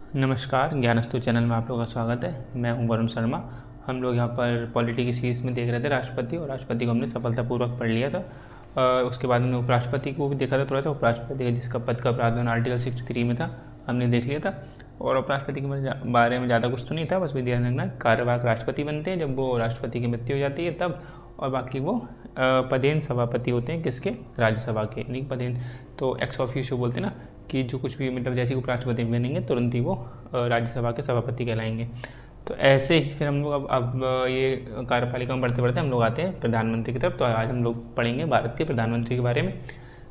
नमस्कार, ज्ञानस्तु चैनल में आप लोगों का स्वागत है। मैं हूं वरुण शर्मा। हम लोग यहाँ पर पॉलिटी की सीरीज़ में देख रहे थे राष्ट्रपति, और राष्ट्रपति को हमने सफलतापूर्वक पढ़ लिया था। उसके बाद हमने उपराष्ट्रपति को भी देखा था थोड़ा सा। उपराष्ट्रपति का जिसका पद का प्रावधान आर्टिकल 63 में था, हमने देख लिया था। और उपराष्ट्रपति के बारे में ज़्यादा कुछ तो नहीं था, बस भी ध्यान रखना कार्यवाहक राष्ट्रपति बनते हैं जब वो राष्ट्रपति की मृत्यु हो जाती है तब, और बाकी वो पदेन सभापति होते हैं किसके, राज्यसभा के। नहीं पदेन तो एक्स ऑफिशियो बोलते हैं ना, कि जो कुछ भी मतलब जैसे उपराष्ट्रपति बनेंगे तुरंत ही वो राज्यसभा के सभापति कहलाएंगे। तो ऐसे ही फिर हम लोग अब ये कार्यपालिका में बढ़ते बढ़ते हम लोग आते हैं प्रधानमंत्री की तरफ। तो आज हम लोग पढ़ेंगे भारत के प्रधानमंत्री के बारे में।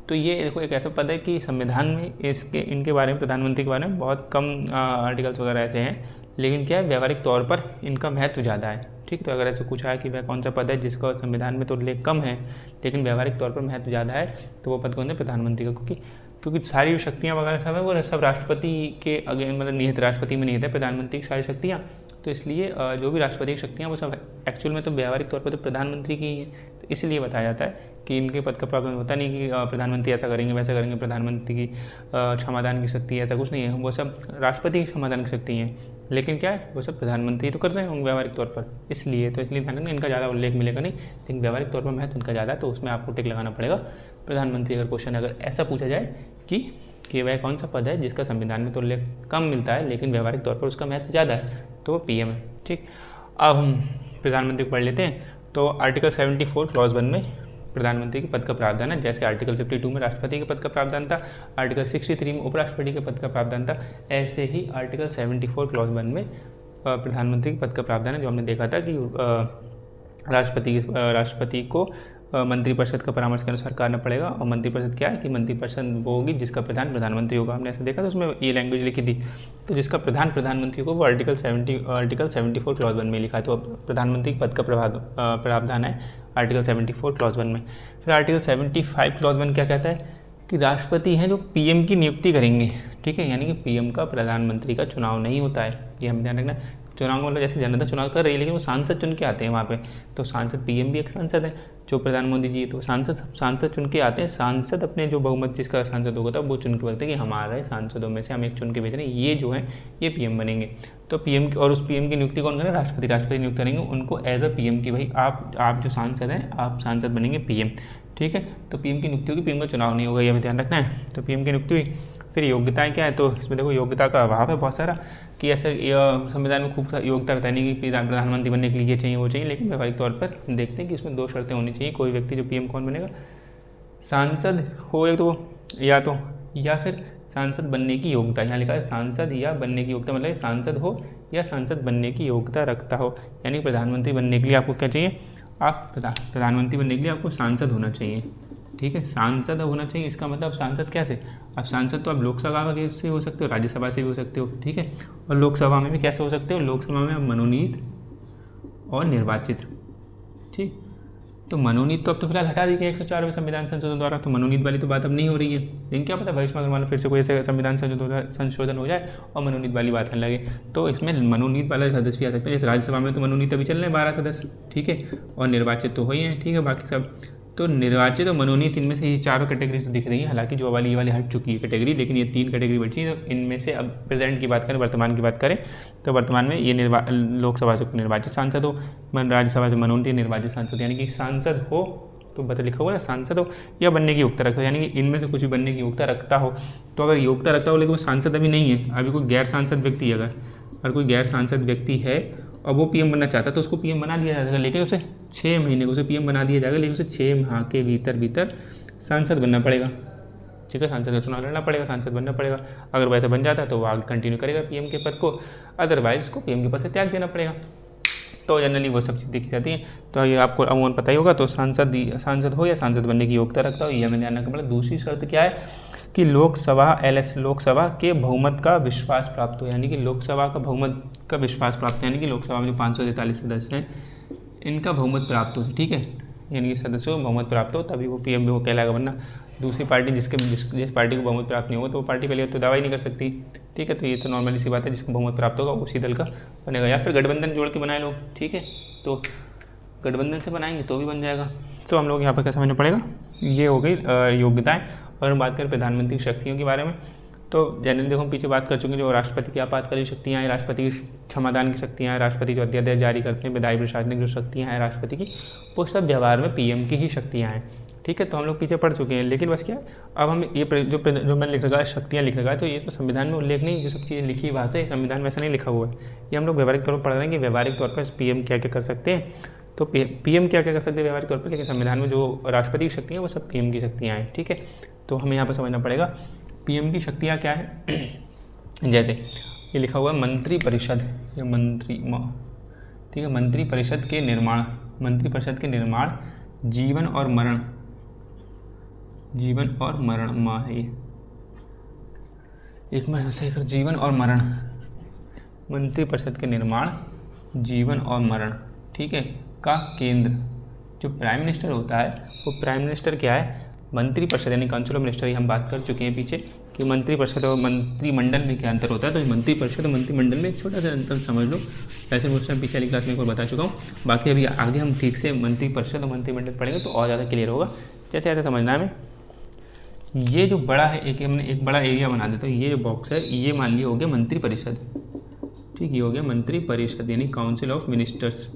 तो ये देखो एक ऐसा पद है कि संविधान में इनके बारे में, प्रधानमंत्री के बारे में बहुत कम आर्टिकल्स वगैरह ऐसे हैं, लेकिन क्या है व्यावहारिक तौर पर इनका महत्व ज़्यादा है। ठीक, तो अगर ऐसे पूछा है कि वह कौन सा पद है जिसका संविधान में तो उल्लेख कम है लेकिन व्यावहारिक तौर पर महत्व ज़्यादा है, तो वो पद कौन है, प्रधानमंत्री का। क्योंकि सारी जो शक्तियाँ वगैरह सब है वो सब राष्ट्रपति के अगे मतलब निहित, राष्ट्रपति में निहित है प्रधानमंत्री की सारी शक्तियाँ। तो इसलिए जो भी राष्ट्रपति की शक्तियाँ वो सब एक्चुअल में तो व्यावहारिक तौर पर तो प्रधानमंत्री की ही है। तो इसलिए बताया जाता है कि इनके पद का प्रावधान होता नहीं कि प्रधानमंत्री ऐसा करेंगे वैसा करेंगे, प्रधानमंत्री की क्षमादान की शक्ति ऐसा कुछ नहीं है, वो सब राष्ट्रपति की क्षमादान की शक्ति हैं। लेकिन क्या है वो सब प्रधानमंत्री तो कर रहे होंगे व्यावहारिक तौर पर, इसलिए ध्यान रखना इनका ज़्यादा उल्लेख मिलेगा नहीं, लेकिन व्यावहारिक तौर पर महत्व इनका ज़्यादा है। तो उसमें आपको टिक लगाना पड़ेगा प्रधानमंत्री। अगर क्वेश्चन अगर ऐसा पूछा जाए कि वह कौन सा पद है जिसका संविधान में तो उल्लेख कम मिलता है लेकिन व्यावहारिक तौर पर उसका महत्व ज़्यादा है, तो वो पीएम है। ठीक, अब हम प्रधानमंत्री को पढ़ लेते हैं। तो आर्टिकल 74 क्लॉज 1 में प्रधानमंत्री के पद का प्रावधान है। जैसे आर्टिकल 52 में राष्ट्रपति के पद का प्रावधान था, आर्टिकल 63 में उपराष्ट्रपति के पद का प्रावधान था, ऐसे ही आर्टिकल 74 क्लॉज 1 में प्रधानमंत्री के पद का प्रावधान है। जो हमने देखा था कि राष्ट्रपति को मंत्रिपरिषद का परामर्श के अनुसार करना पड़ेगा। और मंत्रिपरिषद क्या है कि मंत्रिपरिषद वो होगी जिसका प्रधान प्रधानमंत्री होगा। हमने ऐसा देखा था, उसमें ये लैंग्वेज लिखी थी। तो जिसका प्रधान प्रधानमंत्री को वो आर्टिकल 74 क्लॉज 1 में लिखा है। तो प्रधानमंत्री पद का प्रावधान है आर्टिकल 74 क्लॉज 1 में। फिर आर्टिकल 75 क्लॉज 1 क्या कहता है कि राष्ट्रपति हैं जो पीएम की नियुक्ति करेंगे। ठीक है, यानी कि पीएम का प्रधानमंत्री का चुनाव नहीं होता है, ये हमें ध्यान रखना। चुनाव मतलब जैसे जनता चुनाव कर रही है लेकिन वो सांसद चुन के आते हैं वहाँ पे। तो सांसद, पीएम भी एक सांसद है जो प्रधानमंत्री जी, तो सांसद चुन के आते हैं। सांसद अपने जो बहुमत जिसका सांसद होगा था वो चुन के बोलते हैं कि हमारे सांसदों में से हम एक चुन के भेज रहे हैं, ये जो है ये पीएम बनेंगे। तो पीएम और उस पीएम की नियुक्ति कौन करें, राष्ट्रपति नियुक्त करेंगे उनको एज अ पीएम की, भाई आप जो सांसद हैं आप सांसद बनेंगे पीएम। ठीक है, तो पीएम की नियुक्ति होगी, पीएम का चुनाव नहीं होगा, ये हमें ध्यान रखना है। तो पीएम की नियुक्ति हुई। फिर योग्यताएं क्या है, तो इसमें देखो योग्यता का अभाव है बहुत सारा, कि ऐसे संविधान में खूब योग्यता बतानी कि प्रधानमंत्री बनने के लिए ये चाहिए वो चाहिए, लेकिन व्यावहारिक तौर पर देखते हैं कि इसमें 2 शर्तें होनी चाहिए। कोई व्यक्ति जो पीएम कौन बनेगा, सांसद हो एक तो या फिर सांसद बनने की योग्यता, यहाँ लिखा है सांसद या बनने की योग्यता, मतलब सांसद हो या सांसद बनने की योग्यता रखता हो। यानी प्रधानमंत्री बनने के लिए आपको क्या चाहिए, आप प्रधानमंत्री बनने के लिए आपको सांसद होना चाहिए। ठीक है, सांसद होना चाहिए। इसका मतलब सांसद कैसे, अब सांसद तो आप लोकसभा से हो सकते हो, राज्यसभा से भी हो सकते हो। ठीक है, और लोकसभा में भी कैसे हो सकते हो, लोकसभा में आप मनोनीत और निर्वाचित। ठीक, तो मनोनीत तो अब तो फिलहाल हटा दी गई 104वें संविधान संशोधन द्वारा, तो मनोनीत वाली तो बात अब नहीं हो रही है। लेकिन क्या पता भविष्य में अगर मान लो फिर से कोई ऐसे संविधान संशोधन हो जाए और मनोनीत वाली बात आने लगे, तो इसमें मनोनीत वाला सदस्य भी आ सकते हैं। जैसे राज्यसभा में तो मनोनीत अभी चल रहे हैं 12 सदस्य। ठीक है, और निर्वाचित तो हो ही हैं। ठीक है, बाकी सब तो निर्वाचित और मनोनीत, इनमें से ये चारों कैटेगरी दिख रही है। हालांकि जो ये वाली हट चुकी है कैटेगरी, लेकिन ये 3 कैटेगरी बची है। तो इनमें से अब प्रेजेंट की बात करें, वर्तमान की बात करें, तो वर्तमान में ये लोकसभा से निर्वाचित सांसद हो, राज्यसभा से मनोनीत निर्वाचित सांसद। यानी कि सांसद हो तो बता लिखा हुआ है सांसद हो या बनने की योग्यता रखता हो, यानी कि इनमें से कुछ भी बनने की योग्यता रखता हो। तो अगर योग्यता रखता हो लेकिन वो सांसद अभी नहीं है, अभी कोई गैर सांसद व्यक्ति, अगर कोई गैर सांसद व्यक्ति है और वो पीएम बनना चाहता है तो उसको पीएम बना दिया जाएगा, लेकिन उसे 6 महीने को उसे पीएम बना दिया जाएगा, लेकिन उसे 6 माह के भीतर सांसद बनना पड़ेगा। ठीक है, सांसद का चुनाव लड़ना पड़ेगा, सांसद बनना पड़ेगा। अगर वैसा बन जाता है तो वो आगे कंटिन्यू करेगा पीएम के पद को, अदरवाइज उसको पीएम के पद से त्याग देना पड़ेगा। तो जनरली वो सब चीज़ देखी जाती है। तो ये आपको अमूमन पता ही होगा। तो सांसद हो या सांसद बनने की योग्यता रखता हो, ये हमें ध्यान रखना पड़ेगा। दूसरी शर्त क्या है कि लोकसभा के बहुमत का विश्वास प्राप्त हो, यानी कि लोकसभा का बहुमत का विश्वास प्राप्त, यानी कि लोकसभा में जो 543 सदस्य हैं इनका बहुमत प्राप्त हो। ठीक है, यानी कि सदस्यों को बहुमत प्राप्त हो तभी वो पीएम भी वो कहलाएगा, वरना दूसरी पार्टी जिस पार्टी को बहुमत प्राप्त नहीं होगा तो वो पार्टी पहले तो दावा ही नहीं कर सकती। ठीक है, तो ये तो नॉर्मली सी बात है, जिसको बहुमत प्राप्त होगा उसी दल का बनेगा, या फिर गठबंधन जोड़ के बनाए लोग। ठीक है, तो गठबंधन से बनाएंगे तो भी बन जाएगा। तो हम लोग यहाँ पर क्या समझना पड़ेगा, ये हो गई योग्यताएँ। और हम बात करें प्रधानमंत्री की शक्तियों के बारे में, तो जनरली देखो हम पीछे बात कर चुके हैं, जो राष्ट्रपति की आपातकालीन शक्तियाँ हैं, राष्ट्रपति की क्षमादान की शक्तियाँ हैं, राष्ट्रपति जो अध्यादेश जारी करते हैं, विधायी प्रशासनिक जो शक्तियाँ हैं राष्ट्रपति की, वो सब व्यवहार में पीएम की ही शक्तियाँ हैं। ठीक है, तो हम लोग पीछे पढ़ चुके हैं। लेकिन बस क्या है, अब हम ये जो मैंने लिख रखा है शक्तियाँ लिख रखा है, तो ये तो संविधान में उल्लेख नहीं, जो सब चीज़ें लिखी बात है संविधान में ऐसा नहीं लिखा हुआ है। ये हम लोग व्यवहारिक तौर पर पढ़ रहे हैं कि व्यवहारिक तौर पर पीएम क्या क्या कर सकते हैं। तो पीएम क्या क्या कर सकते हैं व्यवहारिक तौर पर, लेकिन संविधान में जो राष्ट्रपति की शक्तियाँ वो सब पीएम की शक्तियाँ हैं। ठीक है, तो हमें यहाँ पर समझना पड़ेगा पीएम की शक्तियाँ क्या है। जैसे ये लिखा हुआ है मंत्रिपरिषद या ठीक है, मंत्रिपरिषद के निर्माण जीवन और मरण माह है, एक मिनट सही कर, जीवन और मरण, मंत्रिपरिषद के निर्माण जीवन और मरण, ठीक है, का केंद्र जो प्राइम मिनिस्टर होता है, वो प्राइम मिनिस्टर क्या है, मंत्रिपरिषद यानी काउंसिल ऑफ मिनिस्टर, हम बात कर चुके हैं पीछे कि मंत्रिपरिषद और मंत्रिमंडल में क्या अंतर होता है। तो मंत्रिपरिषद और मंत्रिमंडल में एक छोटा सा अंतर समझ लो, वैसे मुझसे पिछले वाली क्लास में एक और बता चुका हूँ। बाकी अभी आगे हम ठीक से मंत्रिपरिषद और मंत्रिमंडल पढ़ेंगे तो और ज़्यादा क्लियर होगा। जैसे ऐसा समझना है, ये जो बड़ा है, एक बड़ा एरिया बना देता हूँ, ये जो बॉक्स है ये मान लिया हो गया मंत्रिपरिषद, ठीक, ये हो गया मंत्रिपरिषद यानी काउंसिल ऑफ मिनिस्टर्स।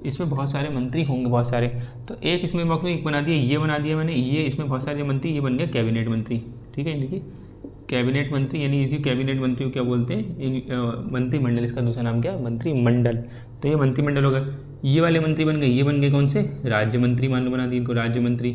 इसमें बहुत सारे मंत्री होंगे, बहुत सारे, तो एक इसमें बॉक्स में एक बना दिया, ये बना दिया मैंने, ये इसमें बहुत सारे मंत्री, ये बन गया कैबिनेट मंत्री। ठीक है, देखिए कैबिनेट मंत्री यानी इसी कैबिनेट मंत्री को क्या बोलते हैं, मंत्रिमंडल, इसका दूसरा नाम क्या है, मंत्रिमंडल। तो ये मंत्रिमंडल होगा, ये वाले मंत्री बन गए, ये बन गए कौन से, राज्य मंत्री, मान लो बना दी इनको राज्य मंत्री,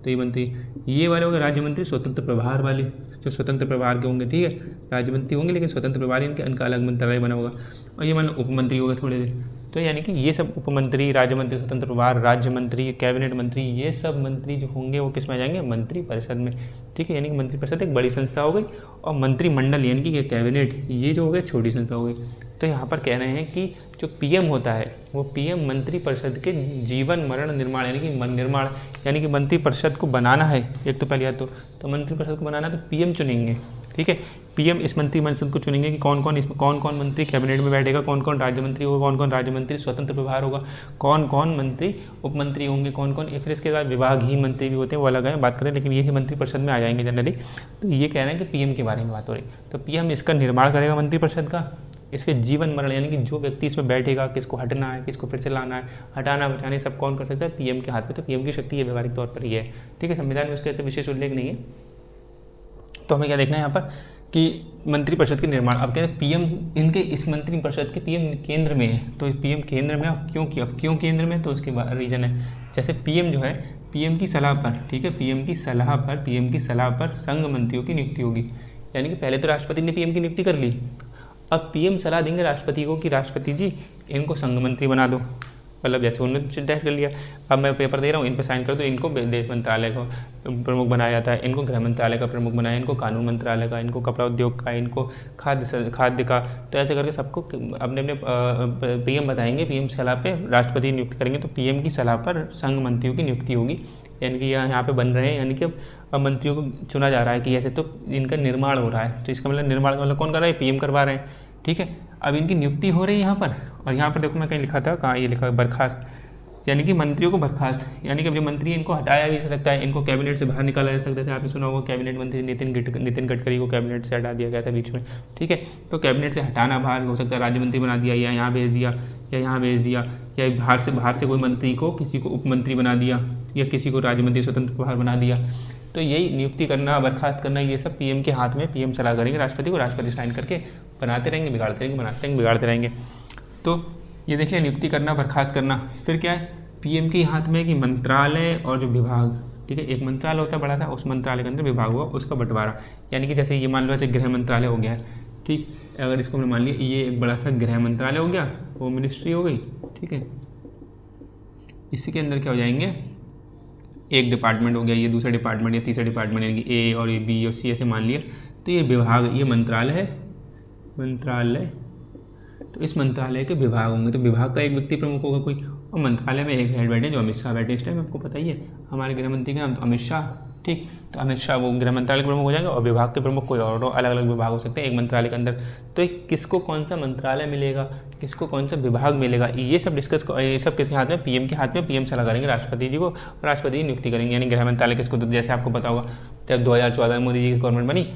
तो ये मंत्री, ये वाले हो गए राज्य मंत्री स्वतंत्र प्रभार वाले, जो स्वतंत्र प्रभार के होंगे, ठीक है, राज्य मंत्री होंगे लेकिन स्वतंत्र प्रभार इनका अलग मंत्रालय बना होगा। और ये मान लो उपमंत्री होगा थोड़े देर, तो यानी कि ये सब उपमंत्री, राज्य मंत्री, स्वतंत्र प्रभार, राज्य मंत्री, कैबिनेट मंत्री, ये सब मंत्री जो होंगे वो किस में आ जाएंगे, मंत्रिपरिषद में। ठीक है, यानी कि मंत्रिपरिषद एक बड़ी संस्था हो गई और मंत्रिमंडल यानी कि कैबिनेट, ये जो हो गए छोटी संस्था हो गई। तो यहाँ पर कह रहे हैं कि जो पीएम होता है वो पीएम मंत्रिपरिषद के जीवन मरण निर्माण यानी कि मंत्रिपरिषद को बनाना है, एक तो पहली बात तो मंत्रिपरिषद को बनाना तो पीएम चुनेंगे। ठीक है, पीएम इस मंत्रिपरिषद को चुनेंगे कि कौन कौन मंत्री कैबिनेट में बैठेगा, कौन कौन राज्य मंत्री होगा, कौन कौन राज्य मंत्री स्वतंत्र प्रभार होगा, कौन कौन मंत्री उपमंत्री होंगे, कौन कौन, फिर इसके बाद विभागहीन मंत्री भी होते हैं, वो अलग है बात करें, लेकिन ये मंत्रिपरिषद में आ जाएंगे जनरली। तो ये कह रहे हैं कि पीएम के बारे में बात हो रही, तो पीएम इसका निर्माण करेगा मंत्रिपरिषद का, इसके जीवन मरण यानी कि जो व्यक्ति इसमें बैठेगा, किसको हटना है, किसको फिर से लाना है, हटाना बचाने सब कौन कर सकता है, पीएम के हाथ में। तो पीएम की शक्ति ये व्यवहारिक तौर पर ही है। ठीक है, संविधान में उसके ऐसे विशेष उल्लेख नहीं है। तो हमें क्या देखना है यहाँ पर कि मंत्रिपरिषद के निर्माण, अब कहते हैं पीएम इनके इस मंत्रिपरिषद के पीएम केंद्र में है, तो पीएम केंद्र में, अब क्यों केंद्र में, तो उसके रीजन है। जैसे पीएम जो है पीएम की सलाह पर, ठीक है, पीएम की सलाह पर संघ मंत्रियों की नियुक्ति होगी, यानी कि पहले तो राष्ट्रपति ने पीएम की नियुक्ति कर ली, अब पीएम सलाह देंगे राष्ट्रपति को कि राष्ट्रपति जी इनको संघ मंत्री बना दो, मतलब जैसे उन्होंने डिसाइड कर लिया, अब मैं पेपर दे रहा हूँ, इन पर साइन कर दो, इनको विदेश मंत्रालय को प्रमुख बनाया जाता है, इनको गृह मंत्रालय का प्रमुख बनाया, इनको कानून मंत्रालय का, इनको कपड़ा उद्योग का, इनको खाद्य का, तो ऐसे करके सबको अपने अपने पीएम बताएंगे, पीएम सलाह पे राष्ट्रपति नियुक्त करेंगे, तो पीएम की सलाह पर संघ मंत्रियों की नियुक्ति होगी, यानी कि यहाँ पे बन रहे हैं, यानी कि अब मंत्रियों को चुना जा रहा है कि ऐसे तो इनका निर्माण हो रहा है, तो इसका मतलब निर्माण का मतलब कौन कर रहा है, पीएम करवा रहे हैं। ठीक है, अब इनकी नियुक्ति हो रही है यहाँ पर, और यहाँ पर देखो मैं कहीं लिखा था, कहाँ ये लिखा है, बर्खास्त, यानी कि मंत्रियों को बर्खास्त, यानी कि अब जो मंत्री इनको हटाया भी जा सकता है, इनको कैबिनेट से बाहर निकाला जा सकता है। आपने सुना होगा कैबिनेट मंत्री नितिन गडकरी को कैबिनेट से हटा दिया गया था बीच में। ठीक है, तो कैबिनेट से हटाना बाहर हो सकता है, राज्य मंत्री बना दिया, या यहाँ भेज दिया, या यहाँ भेज दिया, या बाहर से कोई मंत्री को किसी को उपमंत्री बना दिया, या किसी को राज्य मंत्री स्वतंत्र प्रभार बना दिया। तो यही नियुक्ति करना, बर्खास्त करना, ये सब पीएम के हाथ में, पीएम सलाह करेंगे राष्ट्रपति को, राष्ट्रपति साइन करके बनाते रहेंगे, बिगाड़ते रहेंगे, बनाते रहेंगे, बिगाड़ते रहेंगे। तो ये देखिए नियुक्ति करना, बर्खास्त करना। फिर क्या है, पीएम के हाथ में कि मंत्रालय और जो विभाग, ठीक है, एक मंत्रालय होता है बड़ा था, उस मंत्रालय के अंदर विभाग हुआ, उसका बंटवारा, यानी कि जैसे ये मान लो ऐसे गृह मंत्रालय हो गया, ठीक, अगर इसको हमने मान लिया ये एक बड़ा सा गृह मंत्रालय हो गया, वो मिनिस्ट्री हो गई। ठीक है, इसी के अंदर क्या हो जाएंगे, एक डिपार्टमेंट हो गया, ये दूसरा डिपार्टमेंट या तीसरा डिपार्टमेंट, यानी कि ए और ये बी और सी ऐसे मान लिया, तो ये विभाग, ये मंत्रालय है, मंत्रालय, तो इस मंत्रालय के विभाग होंगे, तो विभाग का एक व्यक्ति प्रमुख होगा कोई, और मंत्रालय में एक हेड बैठे जो अमित शाह बैठे, इस टाइम आपको पता ही है, हमारे गृह मंत्री का नाम तो अमित शाह। ठीक, तो अमित शाह वो गृह मंत्रालय के प्रमुख हो जाएंगे, और विभाग के प्रमुख कोई और अलग अलग विभाग हो सकते हैं एक मंत्रालय के अंदर। तो किसको कौन सा मंत्रालय मिलेगा, किसको कौन सा विभाग मिलेगा, ये सब ये सब किसके हाथ में, पीएम के हाथ में। पीएम सलाह करेंगे राष्ट्रपति जी को, राष्ट्रपति नियुक्ति करेंगे, यानी गृह मंत्रालय किसको, तो जैसे आपको पता होगा जब 2014 में मोदी जी की गवर्नमेंट बनी,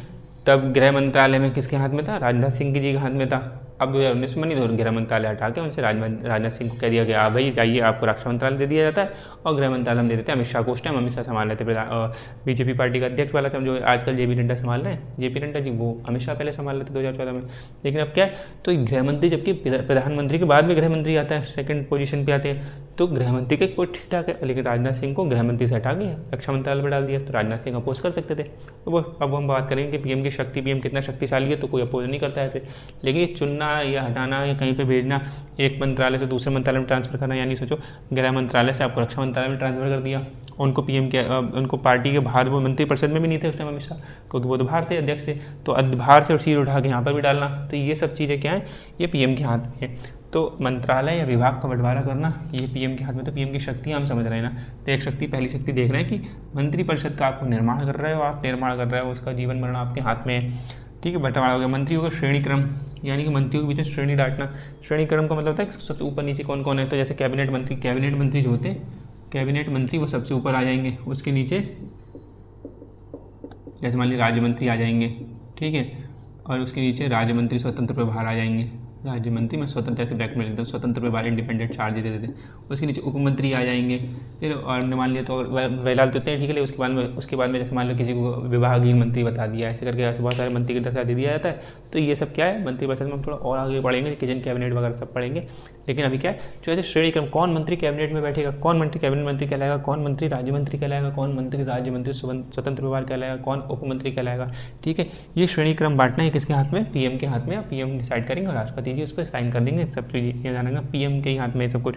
तब गृह मंत्रालय में किसके हाथ में था? राजनाथ सिंह जी के हाथ में था। अब 2019 में नहीं, तो गृह मंत्रालय हटा के उनसे राजनाथ सिंह को कह दिया गया, भाई जाइए, आपको रक्षा मंत्रालय दे दिया जाता है और गृह मंत्रालय हम दे देते हैं अमित शाह को। उस टाइम अमित शाह संभाल रहे थे, बीजेपी पार्टी का अध्यक्ष वाला था, जो आजकल जेपी नड्डा संभाल रहे हैं। जेपी नड्डा जी वो अमित शाह पहले संभाल रहे थे 2014 में। लेकिन अब क्या है, तो गृह मंत्री, जबकि प्रधानमंत्री के बाद में गृह मंत्री आता है, सेकंड पोजीशन पे आते हैं, तो गृह मंत्री का कोई ठीक ठाक है, लेकिन राजनाथ सिंह को गृह मंत्री से हटा के रक्षा मंत्रालय में डाल दिया। तो राजनाथ सिंह अपोज कर सकते थे। तो वो अब हम बात करेंगे कि पीएम की शक्ति, पीएम कितना शक्तिशाली है, तो कोई अपोज नहीं करता है ऐसे। लेकिन ये चुनना या हटाना या कहीं पे भेजना, एक मंत्रालय से दूसरे मंत्रालय में ट्रांसफर करना, यानी सोचो गृह मंत्रालय से आपको रक्षा मंत्रालय में ट्रांसफर कर दिया। उनको पीएम के उनको पार्टी के बाहर, वो मंत्रिपरिषद में भी नहीं थे उस टाइम अमित शाह, क्योंकि वो तो बाहर थे, अध्यक्ष थे, तो बाहर से सीट उठा के यहाँ पर भी डालना। तो ये सब चीज़ें क्या है, ये पीएम के हाथ में है। तो मंत्रालय या विभाग का बंटवारा करना ये पीएम के हाथ में। तो पीएम की शक्ति हम समझ रहे हैं ना। तो एक शक्ति, पहली शक्ति देख रहे हैं कि मंत्रिपरिषद का आपको निर्माण कर रहे हो, आप निर्माण कर रहे हो, उसका जीवन मरण आपके हाथ में है। ठीक है, बंटवारा हो गया। मंत्रियों का श्रेणी क्रम, यानी कि मंत्रियों के बीच में श्रेणी डांटना। श्रेणी क्रम का मतलब होता है कि सबसे ऊपर नीचे कौन कौन है। तो जैसे कैबिनेट मंत्री जो होते हैं, कैबिनेट मंत्री वो सबसे ऊपर आ जाएंगे, उसके नीचे जैसे मान लीजिए राज्य मंत्री आ जाएंगे, ठीक है, और उसके नीचे राज्य मंत्री स्वतंत्र प्रभार आ जाएंगे। राज्य मंत्री में स्वतंत्र, ऐसे ब्रैकेट में लिखते हैं, स्वतंत्र प्रभार, इंडिपेंडेंट चार्ज दे देते हैं। उसके नीचे उप मंत्री आ जाएंगे। फिर और मान लिया तो वैलाल देते हैं, ठीक है। उसके बाद में जैसे मान लो किसी को विभागीय मंत्री बता दिया, ऐसे करके ऐसे बहुत सारे मंत्री के दर्जा दे दिया जाता है। तो ये सब क्या है, मंत्रिपरिषद में हम थोड़ा और आगे पढ़ेंगे, किचन कैबिनेट वगैरह सब पढ़ेंगे। लेकिन अभी क्या है, जो ऐसे श्रेणी क्रम, कौन मंत्री कैबिनेट में बैठेगा, कौन मंत्री कैबिनेट मंत्री कहलाएगा, कौन मंत्री राज्य मंत्री कहलाएगा, कौन मंत्री राज्य मंत्री स्वतंत्र प्रभार कहलाएगा, कौन उप मंत्री कहलाएगा, ठीक है। ये श्रेणी क्रम बांटना है किसके हाथ में, पीएम के हाथ में। पीएम डिसाइड करेंगे और राष्ट्रपति जी उस पर साइन कर देंगे। सब चीज़ ये जानेगा, पीएम के ही हाथ में सब कुछ।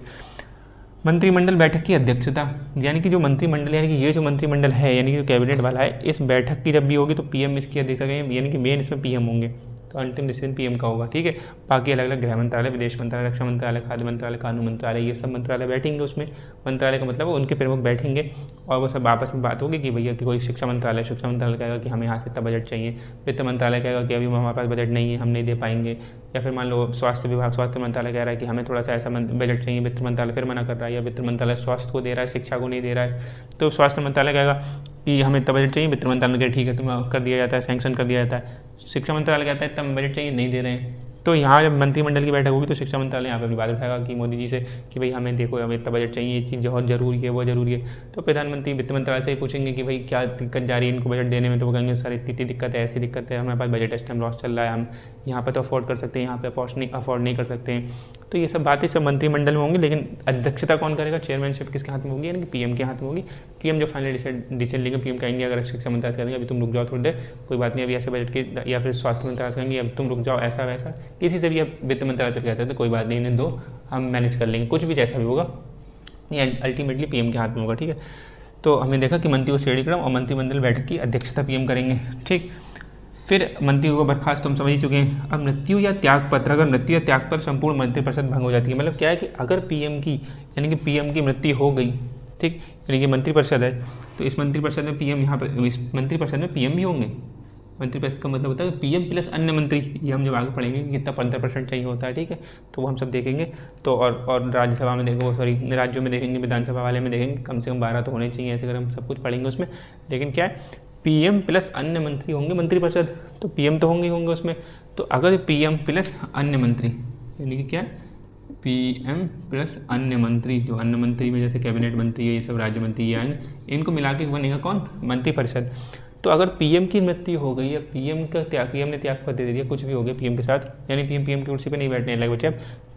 मंत्रिमंडल बैठक की अध्यक्षता, यानी कि जो मंत्रिमंडल, यानी कि ये जो मंत्रिमंडल है, यानी कि जो कैबिनेट वाला है, इस बैठक की जब भी होगी तो पीएम इसकी अध्यक्षता करेंगे, यानी कि मेन इसमें पीएम होंगे। तो अंतिम डिसीजन पीएम का होगा, ठीक है। बाकी अलग अलग गृह मंत्रालय, विदेश मंत्रालय, रक्षा मंत्रालय, खाद्य मंत्रालय, कानून मंत्रालय, ये सब मंत्रालय बैठेंगे उसमें। मंत्रालय का मतलब उनके प्रमुख बैठेंगे और वो सब आपस में बात होगी कि भैया कि कोई शिक्षा मंत्रालय कहेगा कि हमें यहाँ से इतना बजट चाहिए। वित्त मंत्रालय कहेगा कि अभी हमारे पास बजट नहीं है, हम नहीं दे पाएंगे। या फिर मान लो स्वास्थ्य मंत्रालय कह रहा है कि हमें थोड़ा सा ऐसा बजट चाहिए, वित्त मंत्रालय फिर मना कर रहा है। या वित्त मंत्रालय स्वास्थ्य को दे रहा है, शिक्षा को नहीं दे रहा है, तो स्वास्थ्य मंत्रालय कहेगा कि हमें इतना बजट चाहिए, वित्त मंत्रालय कहे ठीक है, तुम कर दिया जाता है, सैंक्शन कर दिया जाता है। शिक्षा मंत्रालय कहता है इतना बजट चाहिए, नहीं दे रहे हैं। तो यहाँ जब मंत्रिमंडल की बैठक होगी तो शिक्षा मंत्रालय यहाँ पे अपनी बात उठाएगा कि मोदी जी से कि भाई हमें देखो, हमें इतना बजट चाहिए, ये चीज़ बहुत जरूरी है, वो जरूरी है। तो प्रधानमंत्री वित्त मंत्रालय से ही पूछेंगे कि भाई क्या दिक्कत जा रही है इनको बजट देने में। तो वो कहेंगे सर इतनी दिक्कत है, ऐसी दिक्कत है, हमारे पास बजट इस टाइम लॉस चल रहा है, हम यहाँ पर तो अफोर्ड कर सकते हैं, यहाँ पे अफोर्ड नहीं कर सकते हैं। तो ये सब बातें सब मंत्रिमंडल में होंगी। लेकिन अध्यक्षता कौन करेगा, चेयरमैनशिप किसके हाथ में होगी, यानी कि पीएम के हाथ में होगी। पीएम जो फाइनल डिसीजन लेंगे, पीएम कहेंगे अगर शिक्षा मंत्रालय कहेंगे अभी तुम रुक जाओ थोड़ी देर, कोई बात नहीं, अभी ऐसे बजट की, या फिर स्वास्थ्य मंत्रालय कहेंगे अब तुम रुक जाओ, ऐसा वैसा, किसी से भी अब वित्त मंत्रालय से कह सकते कोई बात नहीं, इन्हें दो, हम मैनेज कर लेंगे, कुछ भी जैसा भी होगा, ये अल्टीमेटली पीएम के हाथ में होगा, ठीक है। तो हमने देखा कि मंत्रियों को श्रेणी क्रम और मंत्रिमंडल बैठक की अध्यक्षता पीएम करेंगे, ठीक। फिर मंत्रियों को बर्खास्त तुम समझ ही चुके हैं। अब मृत्यु या त्यागपत्र, अगर मृत्यु या त्याग पर संपूर्ण मंत्रिपरिषद भंग हो जाती है, मतलब क्या है कि अगर पीएम की, यानी कि पीएम की मृत्यु हो गई, ठीक, यानी कि मंत्रिपरिषद है, तो इस मंत्रिपरिषद में पीएम, यहाँ पर इस मंत्रिपरिषद में पीएम भी होंगे। मंत्रिपरिषद का मतलब होता है पीएम प्लस अन्य मंत्री, ये हम जब आगे पढ़ेंगे कि कितना 15% चाहिए होता है, ठीक है, तो वो हम सब देखेंगे। तो और राज्यसभा में देखेंगे, सॉरी राज्यों में देखेंगे, विधानसभा वाले में देखेंगे, कम से कम 12 तो होने चाहिए, ऐसे अगर हम सब कुछ पढ़ेंगे उसमें। लेकिन क्या है, पीएम प्लस अन्य मंत्री होंगे मंत्रिपरिषद, तो पीएम तो होंगे उसमें। तो अगर पीएम प्लस अन्य मंत्री, यानी कि क्या, पीएम प्लस अन्य मंत्री, जो अन्य मंत्री में जैसे कैबिनेट मंत्री है, ये सब राज्य मंत्री, ये आएंगे, इनको मिला के बनेगा कौन, मंत्रिपरिषद। तो अगर पीएम की मृत्यु हो गई या पीएम ने त्यागपत्र दे दिया, कुछ भी हो गया पीएम के साथ, यानी पीएम की कुर्सी पे नहीं बैठने लगे बच्चे,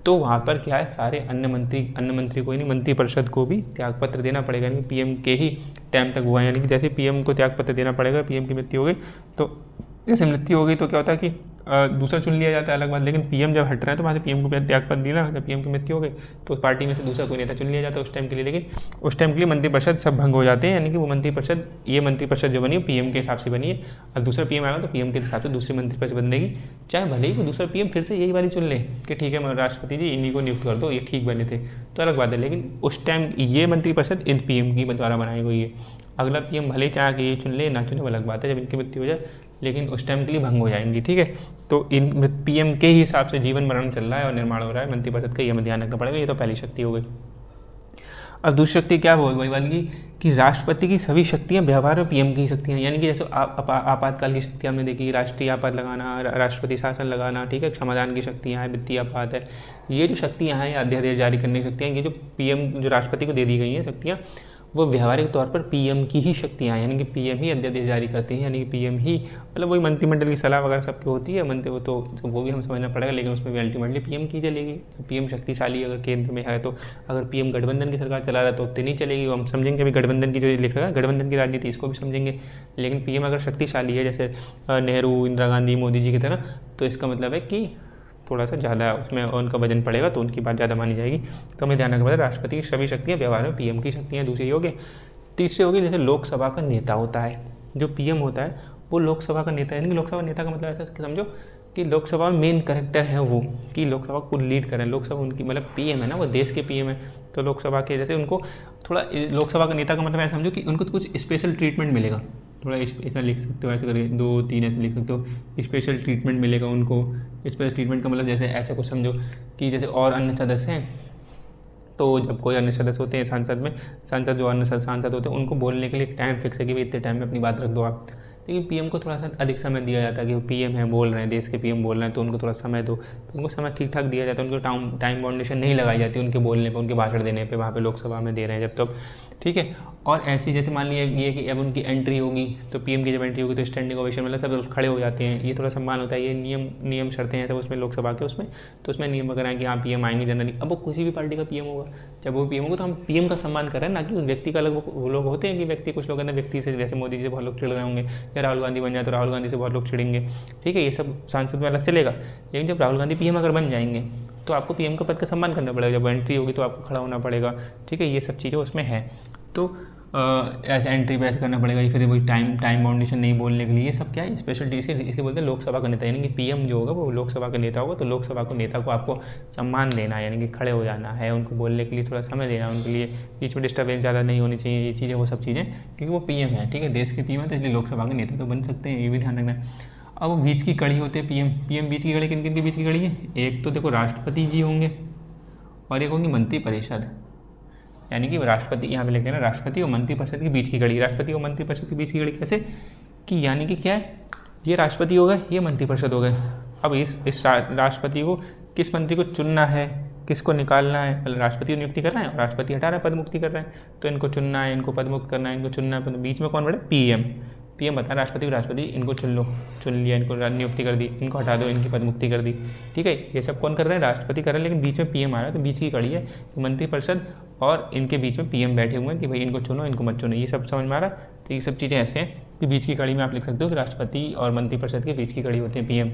तो वहाँ पर क्या है, सारे अन्य मंत्री को ही नहीं, मंत्रिपरिषद को भी त्यागपत्र देना पड़ेगा, यानी पीएम के ही टाइम तक हुआ है। यानी कि जैसे पीएम को त्यागपत्र देना पड़ेगा, पीएम की मृत्यु हो गई, तो जैसे मृत्यु हो गई तो क्या होता है कि दूसरा चुन लिया जाता है, अलग बात। लेकिन पीएम जब हट रहे हैं तो वहाँ से पीएम को त्यागपत्र दिया ना, जब पीएम की मृत्यु हो गई तो पार्टी में से दूसरा कोई नेता चुन लिया जाता है उस टाइम के लिए। लेकिन उस टाइम के लिए मंत्रिपरिषद सब भंग हो जाते हैं, यानी कि वो मंत्रिपरिषद, ये मंत्रिपरिषद जो बनी है पीएम के हिसाब से बनी है। अब दूसरा पीएम आएगा तो पीएम के हिसाब से दूसरी मंत्रिपरिषद बनेगी, चाहे भले ही वो दूसरा पीएम फिर से यही वाली चुन ले कि ठीक है राष्ट्रपति जी इन्हीं को नियुक्त कर दो, ये ठीक बने थे, तो अलग बात है। लेकिन उस टाइम ये मंत्रिपरिषद इन पीएम की द्वारा बनाई गई है। अगला पीएम भले ही चाहे कि ये चुन ले ना चुने, वो अलग बात है, जब इनकी मृत्यु हो जाए, लेकिन उस टाइम के लिए भंग हो जाएंगी, ठीक है। तो इन पीएम के ही हिसाब से जीवन मरण चल रहा है और निर्माण हो रहा है मंत्रिपरिषद का, ये हमें ध्यान रखना पड़ेगा। ये तो पहली शक्ति हो गई। अब दूसरी शक्ति क्या हो वही वाली कि राष्ट्रपति की सभी शक्तियाँ व्यवहार में पीएम की शक्तियाँ, यानी कि जैसे आपातकाल की शक्तियाँ हमने देखी, राष्ट्रीय आपात लगाना, राष्ट्रपति शासन लगाना, ठीक है, क्षमादान की शक्तियाँ हैं, वित्तीय आपात है, ये जो शक्तियाँ हैं, अध्यादेश जारी करने की शक्तियाँ, ये जो पीएम जो राष्ट्रपति को दे दी गई हैं शक्तियाँ, वो व्यवहारिक तौर पर पीएम की ही शक्तियाँ हैं, यानी कि पीएम ही अध्यादेश जारी करते हैं, यानी कि पीएम ही, मतलब वही मंत्रिमंडल की सलाह वगैरह सबकी होती है, मंत्री वो तो वो भी हम समझना पड़ेगा, लेकिन उसमें भी अल्टीमेटली पीएम की चलेगी। पीएम शक्तिशाली अगर केंद्र में है तो, अगर पीएम गठबंधन की सरकार चला रहा है तो उतनी नहीं चलेगी, हम समझेंगे अभी गठबंधन की जो लिख रहा है गठबंधन की राजनीति, इसको भी समझेंगे। लेकिन पीएम अगर शक्तिशाली है, जैसे नेहरू, इंदिरा गांधी, मोदी जी की तरह, तो इसका मतलब है कि थोड़ा सा ज़्यादा उसमें उनका वजन पड़ेगा, तो उनकी बात ज़्यादा मानी जाएगी। तो हमें ध्यान रखना पड़ेगा राष्ट्रपति की सभी शक्तियाँ व्यवहार में पीएम की शक्तियाँ। दूसरी हो गई, तीसरी होगी जैसे लोकसभा का नेता होता है, जो पीएम होता है वो लोकसभा का नेता है, यानी कि लोकसभा नेता का मतलब ऐसा समझो कि लोकसभा में मेन कैरेक्टर है वो, कि लोकसभा को लीड करें। लोकसभा उनकी मतलब पीएम है ना, वो देश के पीएम है, तो लोकसभा के जैसे उनको थोड़ा, लोकसभा का नेता का मतलब ऐसा समझो कि उनको कुछ स्पेशल ट्रीटमेंट मिलेगा, थोड़ा इसमें लिख सकते हो, ऐसे करके 2-3 ऐसे लिख सकते हो, स्पेशल ट्रीटमेंट मिलेगा उनको। स्पेशल ट्रीटमेंट का मतलब जैसे ऐसे कुछ समझो कि जैसे और अन्य सदस्य हैं, तो जब कोई अन्य सदस्य होते हैं सांसद में, सांसद जो अन्य सांसद होते हैं उनको बोलने के लिए एक टाइम फिक्स है कि भाई इतने टाइम में अपनी बात रख दो आप। लेकिन पीएम को थोड़ा सा अधिक समय दिया जाता है कि वो पीएम है, बोल रहे हैं, देश के पीएम बोल रहे हैं, तो उनको थोड़ा समय दो, तो उनको समय ठीक ठाक दिया जाता है, उनको टाइम बाउंडेशन नहीं लगाई जाती उनके बोलने पर, उनके भाषण देने पर, वहाँ पर लोकसभा में दे रहे हैं जब तक, ठीक है। और ऐसी जैसे मान लिया ये कि अब उनकी एंट्री होगी, तो पीएम की जब एंट्री होगी तो स्टैंडिंग ओवेशन, मतलब सब खड़े हो जाते हैं, ये थोड़ा सम्मान होता है, ये नियम शर्तें हैं सब उसमें लोकसभा के उसमें, तो उसमें नियम वगैरह है कि हाँ पीएम आएंगे जनरली। अब वो किसी भी पार्टी का पीएम होगा, जब वो पीएम होगा तो हम पीएम का सम्मान कर रहे हैं, ना कि उस व्यक्ति का। अलग वो लोग होते हैं कि व्यक्ति, कुछ लोग अंदर व्यक्ति से, जैसे मोदी जी से बहुत लोग चिड़ रहे होंगे, या राहुल गांधी बन जाए तो राहुल गांधी से बहुत लोग चिड़ेंगे, ठीक है, ये सब सांसद में अलग चलेगा। लेकिन जब राहुल गांधी पीएम अगर बन जाएंगे तो आपको पीएम का पद का सम्मान करना पड़ेगा, जब एंट्री होगी तो आपको खड़ा होना पड़ेगा, ठीक है, ये सब चीज़ें उसमें है। तो ऐसे एंट्री पे ऐसे करना पड़ेगा, या फिर वही टाइम बाउंडेशन नहीं बोलने के लिए, ये सब क्या है स्पेशल, इसे बोलते हैं लोकसभा का नेता, यानी कि पीएम जो होगा वो लोकसभा का नेता होगा। तो लोकसभा को नेता को आपको सम्मान देना है, यानी कि खड़े हो जाना है, उनको बोलने के लिए थोड़ा समय देना, उनके लिए बीच में डिस्टर्बेंस ज़्यादा नहीं होनी चाहिए, ये चीज़ें वो सब चीज़ें, क्योंकि वो पीएम है, ठीक है, देश के पीएम है, तो इसलिए लोकसभा के नेता तो बन सकते हैं, ये भी ध्यान रखना है। अब वो बीच की कड़ी होते हैं पीएम बीच की कड़ी, किन किन की बीच की कड़ी है, एक तो देखो राष्ट्रपति जी होंगे और एक होंगी मंत्रिपरिषद, यानी कि राष्ट्रपति, यहाँ पे लिख देना राष्ट्रपति और मंत्रिपरिषद के बीच की कड़ी। राष्ट्रपति और मंत्रिपरिषद के बीच की कड़ी कैसे, कि यानी कि क्या है, ये राष्ट्रपति हो गए, ये मंत्रिपरिषद हो गए। अब इस राष्ट्रपति को, किस मंत्री को चुनना है, किसको निकालना है, मतलब राष्ट्रपति को नियुक्ति करना है और राष्ट्रपति हटा रहा है, पद मुक्ति कर रहे हैं, तो इनको चुनना है, इनको पद मुक्त करना है, इनको चुनना है। बीच में कौन बैठे, पीएम बता राष्ट्रपति इनको चुन लो, चुन लिया, इनको नियुक्ति कर दी, इनको हटा दो, इनकी पद मुक्ति कर दी, ठीक है, ये सब कौन कर रहे हैं, राष्ट्रपति कर रहे हैं, लेकिन बीच में पीएम आ रहा है, तो बीच की कड़ी है मंत्रिपरिषद और इनके बीच में पीएम बैठे हुए हैं कि भाई इनको चुनो, इनको मत चुनो, ये सब समझ में आ रहा है। तो ये सब चीज़ें ऐसे हैं कि बीच की कड़ी में आप लिख सकते हो कि राष्ट्रपति और मंत्रिपरिषद के बीच की कड़ी होती है पीएम।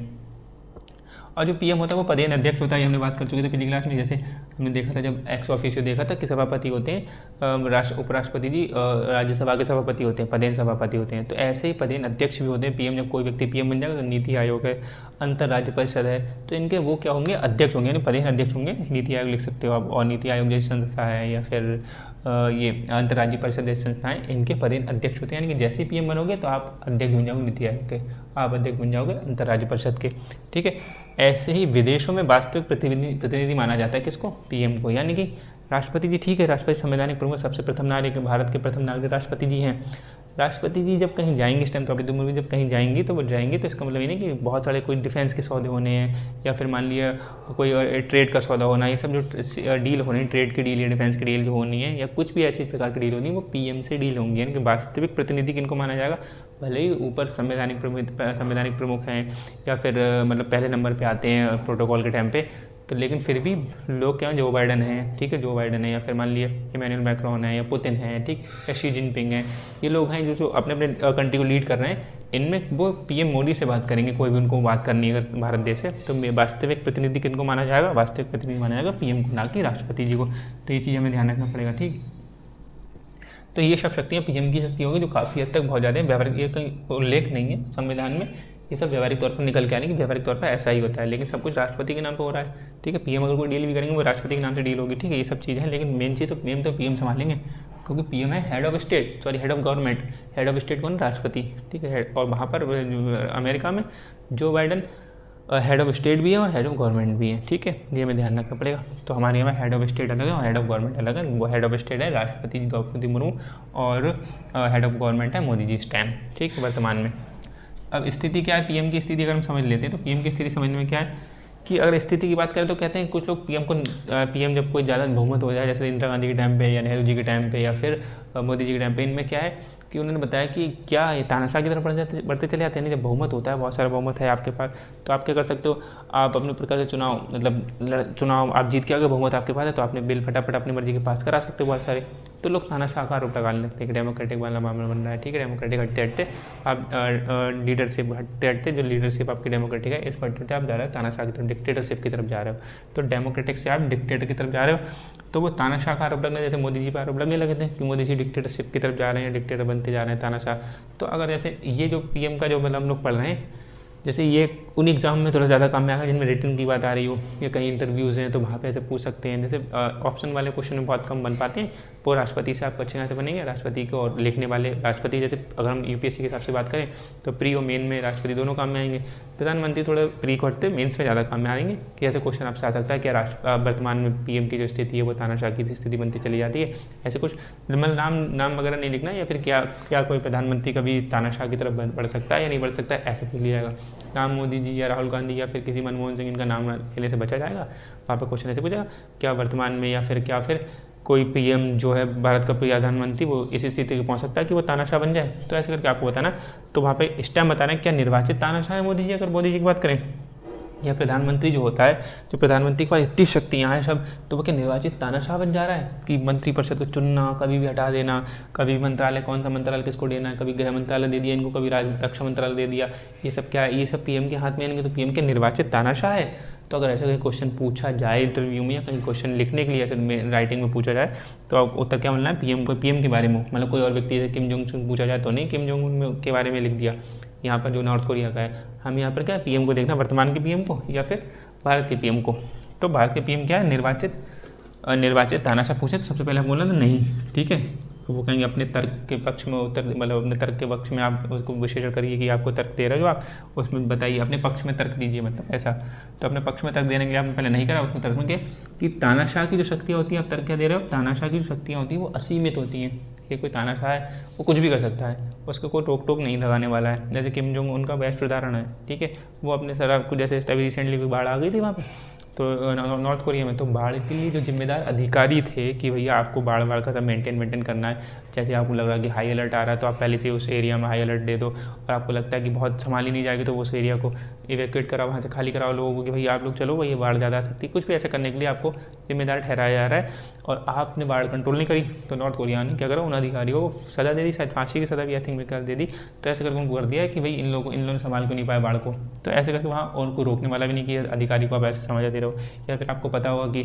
और जो पीएम होता है वो पदेन अध्यक्ष होता है, हमने बात कर चुके थे पिछली क्लास में, जैसे हमने देखा था जब एक्स ऑफिशियो देखा था कि सभापति होते हैं उपराष्ट्रपति जी, राज्यसभा के सभापति होते हैं, पदेन सभापति होते हैं। तो ऐसे ही पदेन अध्यक्ष भी होते हैं पीएम, जब कोई व्यक्ति पीएम बन जाएगा तो नीति आयोग है, अंतर्राज्य परिषद है, तो इनके वो क्या होंगे, अध्यक्ष होंगे, यानी पदेन अध्यक्ष होंगे। नीति आयोग लिख सकते हो आप, और नीति आयोग जैसी संस्था है, या फिर ये अंतर्राज्य परिषद जैसी संस्थाएं, इनके पदेन अध्यक्ष होते हैं, यानी कि जैसे ही पीएम बनोगे तो आप अध्यक्ष बन जाओगे नीति आयोग के, आप अध्यक्ष बन जाओगे अंतर्राज्य परिषद के, ठीक है। ऐसे ही विदेशों में वास्तविक प्रतिनिधि माना जाता है किसको, पीएम को, यानी कि राष्ट्रपति जी, ठीक है, राष्ट्रपति संवैधानिक प्रमुख, सबसे प्रथम नागरिक, भारत के प्रथम नागरिक राष्ट्रपति जी हैं। राष्ट्रपति जी जब कहीं जाएंगे, इस टाइम तो अभी तो मूवी, जब कहीं जाएंगी तो वो जाएंगे, तो इसका मतलब ये नहीं कि बहुत सारे कोई डिफेंस के सौदे होने हैं, या फिर मान लिया कोई ट्रेड का सौदा होना, ये सब जो डील होनी है, ट्रेड की डील या डिफेंस की डील जो होनी है, या कुछ भी ऐसी प्रकार की डील होनी है, वो पीएम से डील होंगी, यानी कि वास्तविक प्रतिनिधि किनको माना जाएगा। भले ही ऊपर संवैधानिक प्रमुख हैं, या फिर मतलब पहले नंबर पर आते हैं प्रोटोकॉल के टाइम पे, तो लेकिन फिर भी लोग क्या, जो बाइडन है, ठीक है, जो बाइडन है, या फिर मान लिया इमैनुअल मैक्रोन है, या पुतिन है, ठीक, या शी जिनपिंग है, ये लोग हैं जो अपने अपने कंट्री को लीड कर रहे हैं, इनमें वो पीएम मोदी से बात करेंगे, कोई भी उनको बात करनी है अगर भारत देश से, तो वास्तविक प्रतिनिधि किनको माना जाएगा, वास्तविक प्रतिनिधि माना जाएगा पीएम को, ना कि राष्ट्रपति जी को। तो ये चीज़ हमें ध्यान रखना पड़ेगा, ठीक। तो ये सब शक्तियाँ पीएम की शक्ति होगी, जो काफ़ी हद तक बहुत ज़्यादा व्यावहारिक, ये कहीं उल्लेख नहीं है संविधान में, ये सब व्यवहारिक तौर पर निकल के आने कि व्यवहारिक तौर पर ऐसा ही होता है, लेकिन सब कुछ राष्ट्रपति के नाम पर हो रहा है, ठीक है। पीएम अगर कोई डील भी करेंगे वो राष्ट्रपति के नाम से डील होगी, ठीक है, ये सब चीज़ें हैं, लेकिन मेन चीज़ तो पीएम संभालेंगे, क्योंकि पीएम है head of state, head of government. Head of state कौन, राष्ट्रपति, ठीक है। और वहाँ पर अमेरिका में जो बाइडन हेड ऑफ स्टेट भी है और हेड ऑफ गवर्नमेंट भी है, ठीक है, ये हमें ध्यान रखना पड़ेगा। तो हमारे यहाँ हेड ऑफ स्टेट अलग है और हेड ऑफ गवर्नमेंट अलग है। वो हेड ऑफ स्टेट है राष्ट्रपति द्रौपदी मुर्मू और हेड ऑफ गवर्नमेंट है मोदी जी इस टाइम, ठीक है, वर्तमान में। अब स्थिति क्या है, पीएम की स्थिति अगर हम समझ लेते हैं तो पीएम की स्थिति समझने में क्या है कि अगर स्थिति की बात करें तो कहते हैं कुछ लोग पीएम जब कोई ज़्यादा बहुमत हो जाए, जैसे इंदिरा गांधी के टाइम पे या नेहरू जी के टाइम पे या फिर मोदी जी के टाइम पे, इनमें क्या है कि उन्होंने बताया कि क्या ये तानाशाह की तरफ बढ़ते चले जाते हैं। नहीं, जब बहुमत होता है, बहुत सारा बहुमत है आपके पास, तो आप क्या कर सकते हो, आप अपने प्रकार से चुनाव आप जीत के अगर बहुमत आपके पास है तो आपने बिल फटाफट अपनी मर्जी के पास करा सकते हो बहुत सारे। तो लोग तानाशाह का आरोप लगाने लगते हैं कि डेमोक्रेटिक वाला मामला बन रहा है, ठीक है, डेमोक्रेटिक हटते हटते आप लीडरशिप हटते हटते जो लीडरशिप आपकी डेमोक्रेटिक है इस पर हटते आप जा रहे हो तानाशाह की तरफ, डिक्टेटरशिप की तरफ जा रहे हो। तो डेमोक्रेटिक से आप डिक्टेटर की तरफ जा रहे हो, तो वो तानाशाह का आरोप लगने, जैसे मोदी जी पर आरोप लगने लगे थे कि मोदी जी डिक्टेटरशिप की तरफ जा रहे हैं, डिक्टेटर बनते जा रहे हैं तानाशाह। तो अगर जैसे ये जो पीएम का जो मतलब हम लोग पढ़ रहे हैं, जैसे ये उन एग्ज़ाम में थोड़ा ज़्यादा काम में आएगा जिनमें रिटन की बात आ रही हो या कहीं इंटरव्यूज़ हैं तो वहाँ पे ऐसे पूछ सकते हैं। जैसे ऑप्शन वाले क्वेश्चन में बहुत कम बन पाते हैं, वो राष्ट्रपति से आपको अच्छे खासे बनेंगे। राष्ट्रपति को और लिखने वाले राष्ट्रपति, जैसे अगर हम यूपीएससी के हिसाब से बात करें तो प्री और मेन में राष्ट्रपति दोनों काम में आएंगे। प्रधानमंत्री थोड़े प्री को हटते मेन्स में ज़्यादा काम में आएंगे कि ऐसे क्वेश्चन आपसे आ सकता है कि वर्तमान में पीएम की जो स्थिति है वो तानाशाह की स्थिति बनती चली जाती है। ऐसे कुछ मतलब नाम वगैरह नहीं लिखना, या फिर क्या कोई प्रधानमंत्री कभी तानाशाह की तरफ बढ़ सकता है या नहीं बढ़ सकता है, ऐसे पूछ लिया जाएगा। नाम मोदी जी या राहुल गांधी या फिर किसी मनमोहन सिंह इनका नाम लेने से बचा जाएगा। वहाँ पर क्वेश्चन ऐसे पूछेगा क्या वर्तमान में या फिर कोई पीएम जो है भारत का प्रधानमंत्री वो इस स्थिति को पहुँच सकता है कि वो तानाशाह बन जाए। तो ऐसे करके आपको बताना, तो वहाँ पे इस टाइम बताना है क्या निर्वाचित तानाशाह है मोदी जी, अगर मोदी जी की बात करें, या प्रधानमंत्री जो होता है, जो प्रधानमंत्री के पास इतनी शक्तियाँ हैं सब, तो वो क्या निर्वाचित तानाशाह बन जा रहा है कि मंत्रिपरिषद को चुनना, कभी भी हटा देना, कभी मंत्रालय कौन सा मंत्रालय किसको देना है, कभी गृह मंत्रालय दे दिया इनको, कभी रक्षा मंत्रालय दे दिया, ये सब क्या है, ये सब पीएम के हाथ में आएंगे। तो पीएम के निर्वाचित तानाशाह है। तो अगर ऐसा कहीं क्वेश्चन पूछा जाए इंटरव्यू में या कहीं क्वेश्चन लिखने के लिए ऐसे राइटिंग में पूछा जाए तो उत्तर क्या मिलना है, पीएम के बारे में, मतलब कोई और व्यक्ति जैसे किम जोंग उन पूछा जाए तो नहीं, किम जोंग उन के बारे में लिख दिया। यहाँ पर जो नॉर्थ कोरिया का है, हम यहाँ पर क्या है पीएम को देखना, वर्तमान के पीएम को या फिर भारत के पीएम को। तो भारत के पीएम क्या है, निर्वाचित तानाशाह पूछे तो सबसे पहले बोलना तो नहीं, ठीक है। तो वो कहेंगे अपने तर्क के पक्ष में मतलब अपने तर्क के पक्ष में आप उसको विश्लेषण करिए कि आपको तर्क दे रहे हो जो आप उसमें बताइए, अपने पक्ष में तर्क दीजिए, मतलब ऐसा। तो अपने पक्ष में तर्क देने के लिए आपने पहले नहीं करा, उसमें तर्क में क्या कि तानाशाह की जो शक्तियाँ होती हैं, आप तर्क क्या दे रहे हो, तानाशाह की जो शक्तियाँ होती हैं वो असीमित होती हैं। कि कोई तानाशाह है वो कुछ भी कर सकता है, उसको कोई रोक टोक नहीं लगाने वाला है। जैसे किम जोंग उनका बेस्ट उदाहरण है, ठीक है, वो अपने सारा कुछ, जैसे अभी रिसेंटली कोई बाढ़ आ गई थी वहाँ पे तो नॉर्थ कोरिया में, तो बाढ़ के लिए जो जिम्मेदार अधिकारी थे कि भैया आपको बाढ़ का सब मेंटेन करना है। जैसे आपको लग रहा है कि हाई अलर्ट आ रहा है तो आप पहले से उस एरिया में हाई अलर्ट दे दो, और आपको लगता है कि बहुत संभाली नहीं जाएगी तो उस एरिया को इवैक्यूएट कराओ, वहाँ से खाली कराओ लोगों को कि भैया आप लोग चलो, भैया बाढ़ ज़्यादा आ सकती है। कुछ भी ऐसा करने के लिए आपको जिम्मेदार ठहराया जा रहा है और आपने बाढ़ कंट्रोल नहीं करी, तो नॉर्थ कोरिया ने क्या करा, उन अधिकारियों को सज़ा दे दी, शायद फांसी की सज़ा भी आई थिंक कर दे दी। तो ऐसे करके उनको कर दिया कि भाई इन लोगों ने संभाल क्यों नहीं पाया बाढ़ को। तो ऐसे करके वहाँ उनको रोकने वाला भी नहीं कि अधिकारी को आप ऐसे समझा दे रहे हो। या फिर आपको पता होगा कि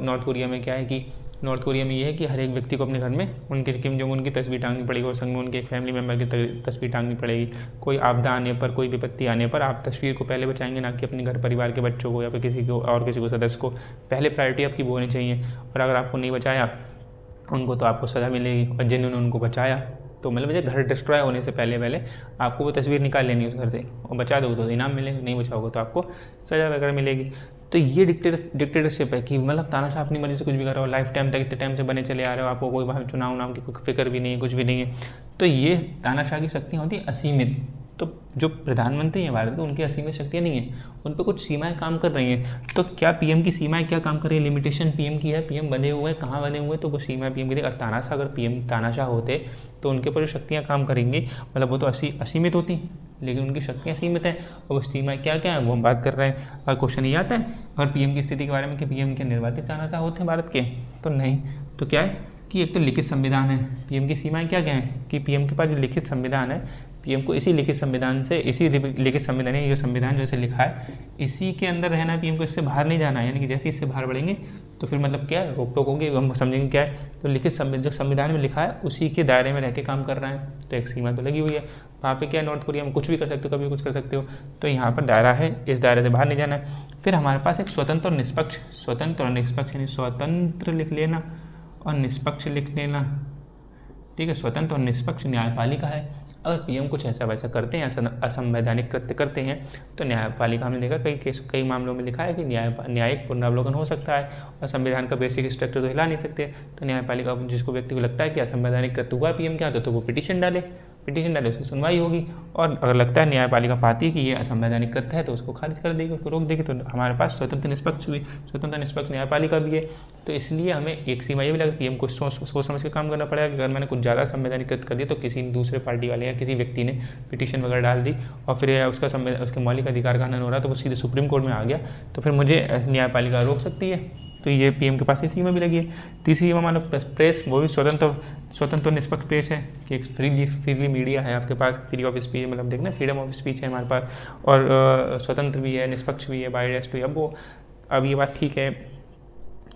नॉर्थ कोरिया में क्या है कि नॉर्थ कोरिया में ये है कि हर एक व्यक्ति को अपने घर में उनके किम जोंग उनकी तस्वीर टांगनी पड़ेगी और संग में उनके एक फैमिली मेम्बर की तस्वीर टांगनी पड़ेगी। कोई आपदा आने पर, कोई विपत्ति आने पर आप तस्वीर को पहले बचाएंगे, ना कि अपने घर परिवार के बच्चों को या फिर किसी को सदस्य को। पहले प्रायोरिटी आपकी वो होनी चाहिए। और अगर आपको नहीं बचाया उनको तो आपको सज़ा मिलेगी, और जिन्होंने उनको बचाया तो मतलब मुझे घर डिस्ट्रॉय होने से पहले आपको वो तस्वीर निकाल लेनी है उस घर से, और बचा दोगे तो इनाम मिलेगा, नहीं बचाओगे तो आपको सज़ा वगैरह मिलेगी। तो ये डिक्टेटरशिप है कि मतलब तानाशाह अपनी मर्जी से कुछ भी कर रहे हो, लाइफ टाइम तक इतने टाइम से बने चले आ रहे हो, आपको कोई वहाँ चुनाव नाम की कोई फिक्र भी नहीं है, कुछ भी नहीं है। तो ये तानाशाह की शक्तियाँ होती हैं असीमित। तो जो प्रधानमंत्री हैं भारत के, उनकी असीमित शक्तियाँ नहीं है, उन पर कुछ सीमाएं काम कर रही हैं। तो क्या पीएम की सीमाएं क्या काम कर रही है, लिमिटेशन पीएम की है, पीएम बने हुए हैं, कहाँ बने हुए हैं, तो वो सीमाएं पीएम की। अगर तानाशाह अगर पीएम तानाशाह होते तो उनके ऊपर जो शक्तियाँ काम करेंगी मतलब वो तो असीमित होती, लेकिन उनकी शक्तियाँ सीमित हैं। और वो सीमाएं क्या क्या है वो हम बात कर रहे हैं। अगर क्वेश्चन ये आता है और पीएम की स्थिति के बारे में कि पीएम के निर्वाचित तानाशाह होते हैं भारत के, तो नहीं। तो क्या है कि एक तो लिखित संविधान है, पीएम की सीमाएं क्या क्या हैं कि पीएम के पास जो लिखित संविधान है, पीएम को इसी लिखित संविधान से, इसी लिखित संविधान ये संविधान जैसे लिखा है इसी के अंदर रहना है, पीएम को इससे बाहर नहीं जाना है। यानी कि जैसे इससे बाहर बढ़ेंगे तो फिर मतलब क्या है, रोक टोक होगी, हम समझेंगे क्या है। तो लिखित जो संविधान में लिखा है उसी के दायरे में रह के काम कर रहे हैं, तो एक सीमा तो लगी हुई है। वहाँ पे क्या है, नॉर्थ कोरिया में कुछ भी कर सकते हो, कभी कुछ कर सकते हो, तो यहाँ पर दायरा है, इस दायरे से बाहर नहीं जाना है। फिर हमारे पास एक स्वतंत्र और निष्पक्ष यानी स्वतंत्र लिख लेना और निष्पक्ष लिख लेना, ठीक है। स्वतंत्र और निष्पक्ष न्यायपालिका है। अगर पीएम कुछ ऐसा वैसा करते हैं, असंवैधानिक कृत्य करते हैं, तो न्यायपालिका हमने देखा कई मामलों में लिखा है कि न्यायिक पुनरावलोकन हो सकता है, और संविधान का बेसिक स्ट्रक्चर तो हिला नहीं सकते। तो न्यायपालिका जिसको व्यक्ति को लगता है कि असंवैधानिक कृत्य हुआ पीएम के हाथ, तो वो पिटीशन डाले उसकी सुनवाई होगी, और अगर लगता है न्यायपालिका पाती है कि ये असंवैधानिक कृत्य है तो उसको खारिज कर देगी, उसको रोक देगी। तो हमारे पास स्वतंत्र निष्पक्ष न्यायपालिका भी है। तो इसलिए हमें एक सीमा ये भी लगा पीएम को सोच समझ के काम करना पड़ेगा कि अगर मैंने कुछ ज़्यादा संवैधानिक कृत्य कर दिया तो किसी दूसरे पार्टी वाले या किसी व्यक्ति ने पिटीशन वगैरह डाल दी और फिर उसके मौलिक अधिकार का हनन हो रहा तो वो सीधे सुप्रीम कोर्ट में आ गया, तो फिर मुझे न्यायपालिका रोक सकती है। तो ये पीएम के पास ये सीमा भी लगी है। तीसरी सीमा मानो प्रेस, वो भी स्वतंत्र निष्पक्ष प्रेस है कि एक फ्रीली मीडिया है आपके पास, फ्री ऑफ स्पीच, मतलब देखना फ्रीडम ऑफ स्पीच है हमारे पास, और स्वतंत्र भी है, निष्पक्ष भी है, बायस्ड भी है। अब ये बात ठीक है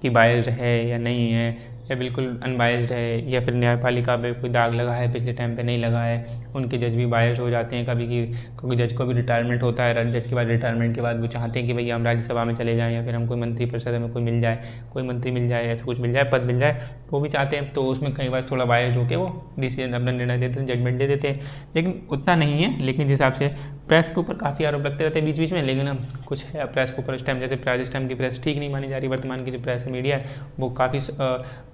कि बायस्ड है या नहीं है, या बिल्कुल अनबायस्ड है, या फिर न्यायपालिका पे कोई दाग लगा है पिछले टाइम पे नहीं लगा है, उनके जज भी बायस्ड हो जाते हैं कभी कि, क्योंकि जज को भी रिटायरमेंट होता है, जज के बाद रिटायरमेंट के बाद वो चाहते हैं कि भैया हम राज्यसभा में चले जाएँ, या फिर हम कोई मंत्रिपरिषद में कोई मंत्री मिल जाए, ऐसा कुछ मिल जाए, पद मिल जाए, वो भी चाहते हैं। तो उसमें कई बार थोड़ा बायस्ड होकर वो डिसीजन अपना निर्णय देते हैं, जजमेंट दे देते हैं, लेकिन उतना नहीं है। लेकिन जिस हिसाब से प्रेस के ऊपर काफ़ी आरोप लगते रहते हैं बीच बीच में, लेकिन कुछ है प्रेस के ऊपर इस टाइम, जैसे इस टाइम की प्रेस ठीक नहीं मानी जा रही, वर्तमान की जो प्रेस है, मीडिया है, वो काफ़ी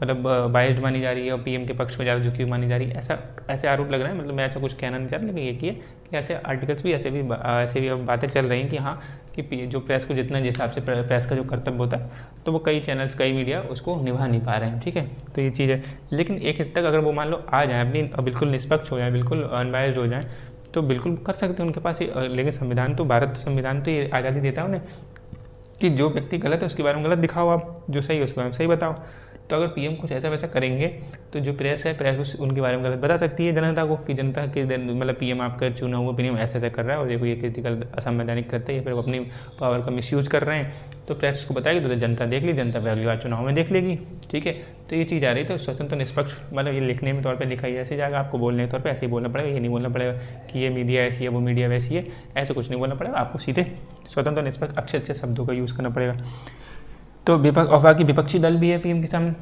मतलब बायस्ड मानी जा रही है और पीएम के पक्ष में ज़्यादा झुकी हुई मानी जा रही है, ऐसे आरोप लग रहे हैं। मतलब मैं ऐसा कुछ कहना नहीं चाह रहा, लेकिन ये कि ऐसे आर्टिकल्स भी ऐसे भी अब बातें चल रही हैं कि हाँ कि जो प्रेस को जितना जिस हिसाब से प्रेस का जो कर्तव्य होता है, तो वो कई चैनल्स कई मीडिया उसको निभा नहीं पा रहे हैं। ठीक है, तो ये चीज़ है। लेकिन एक हद तक अगर वो मान लो आ जाए, अपनी बिल्कुल निष्पक्ष हो जाए, बिल्कुल अनबायस्ड हो जाए, तो बिल्कुल कर सकते हैं उनके पास ही। लेकिन संविधान तो ये आज़ादी देता है उन्हें कि जो व्यक्ति गलत है उसके बारे में गलत दिखाओ, आप जो सही है उसके बारे में सही बताओ। तो अगर पीएम कुछ ऐसा वैसा करेंगे तो जो प्रेस उनके बारे में गलत बता सकती है जनता को कि जनता के मतलब पीएम आपका चुना हुआ पीएम ऐसा ऐसा कर रहा है और देखो ये क्रिटिकल असंवैधानिक करते हैं, या फिर वो अपनी पावर का मिसयूज़ कर रहे हैं, तो प्रेस उसको बताएगी तो जनता देख ली, जनता फिर अगली बार चुनाव में देख लेगी। ठीक है, तो ये चीज़ आ रही है। तो स्वतंत्र निष्पक्ष मतलब ये लिखने में तौर पर लिखा ही ऐसी जगह, आपको बोलने के तौर पर ऐसे ही बोलना पड़ेगा। ये नहीं बोलना पड़ेगा कि ये मीडिया ऐसी है वो मीडिया वैसी है, ऐसा कुछ नहीं बोलना पड़ेगा। आपको सीधे स्वतंत्र निष्पक्ष अच्छे शब्दों का यूज़ करना पड़ेगा। तो बाकी विपक्षी दल भी है पीएम के सामने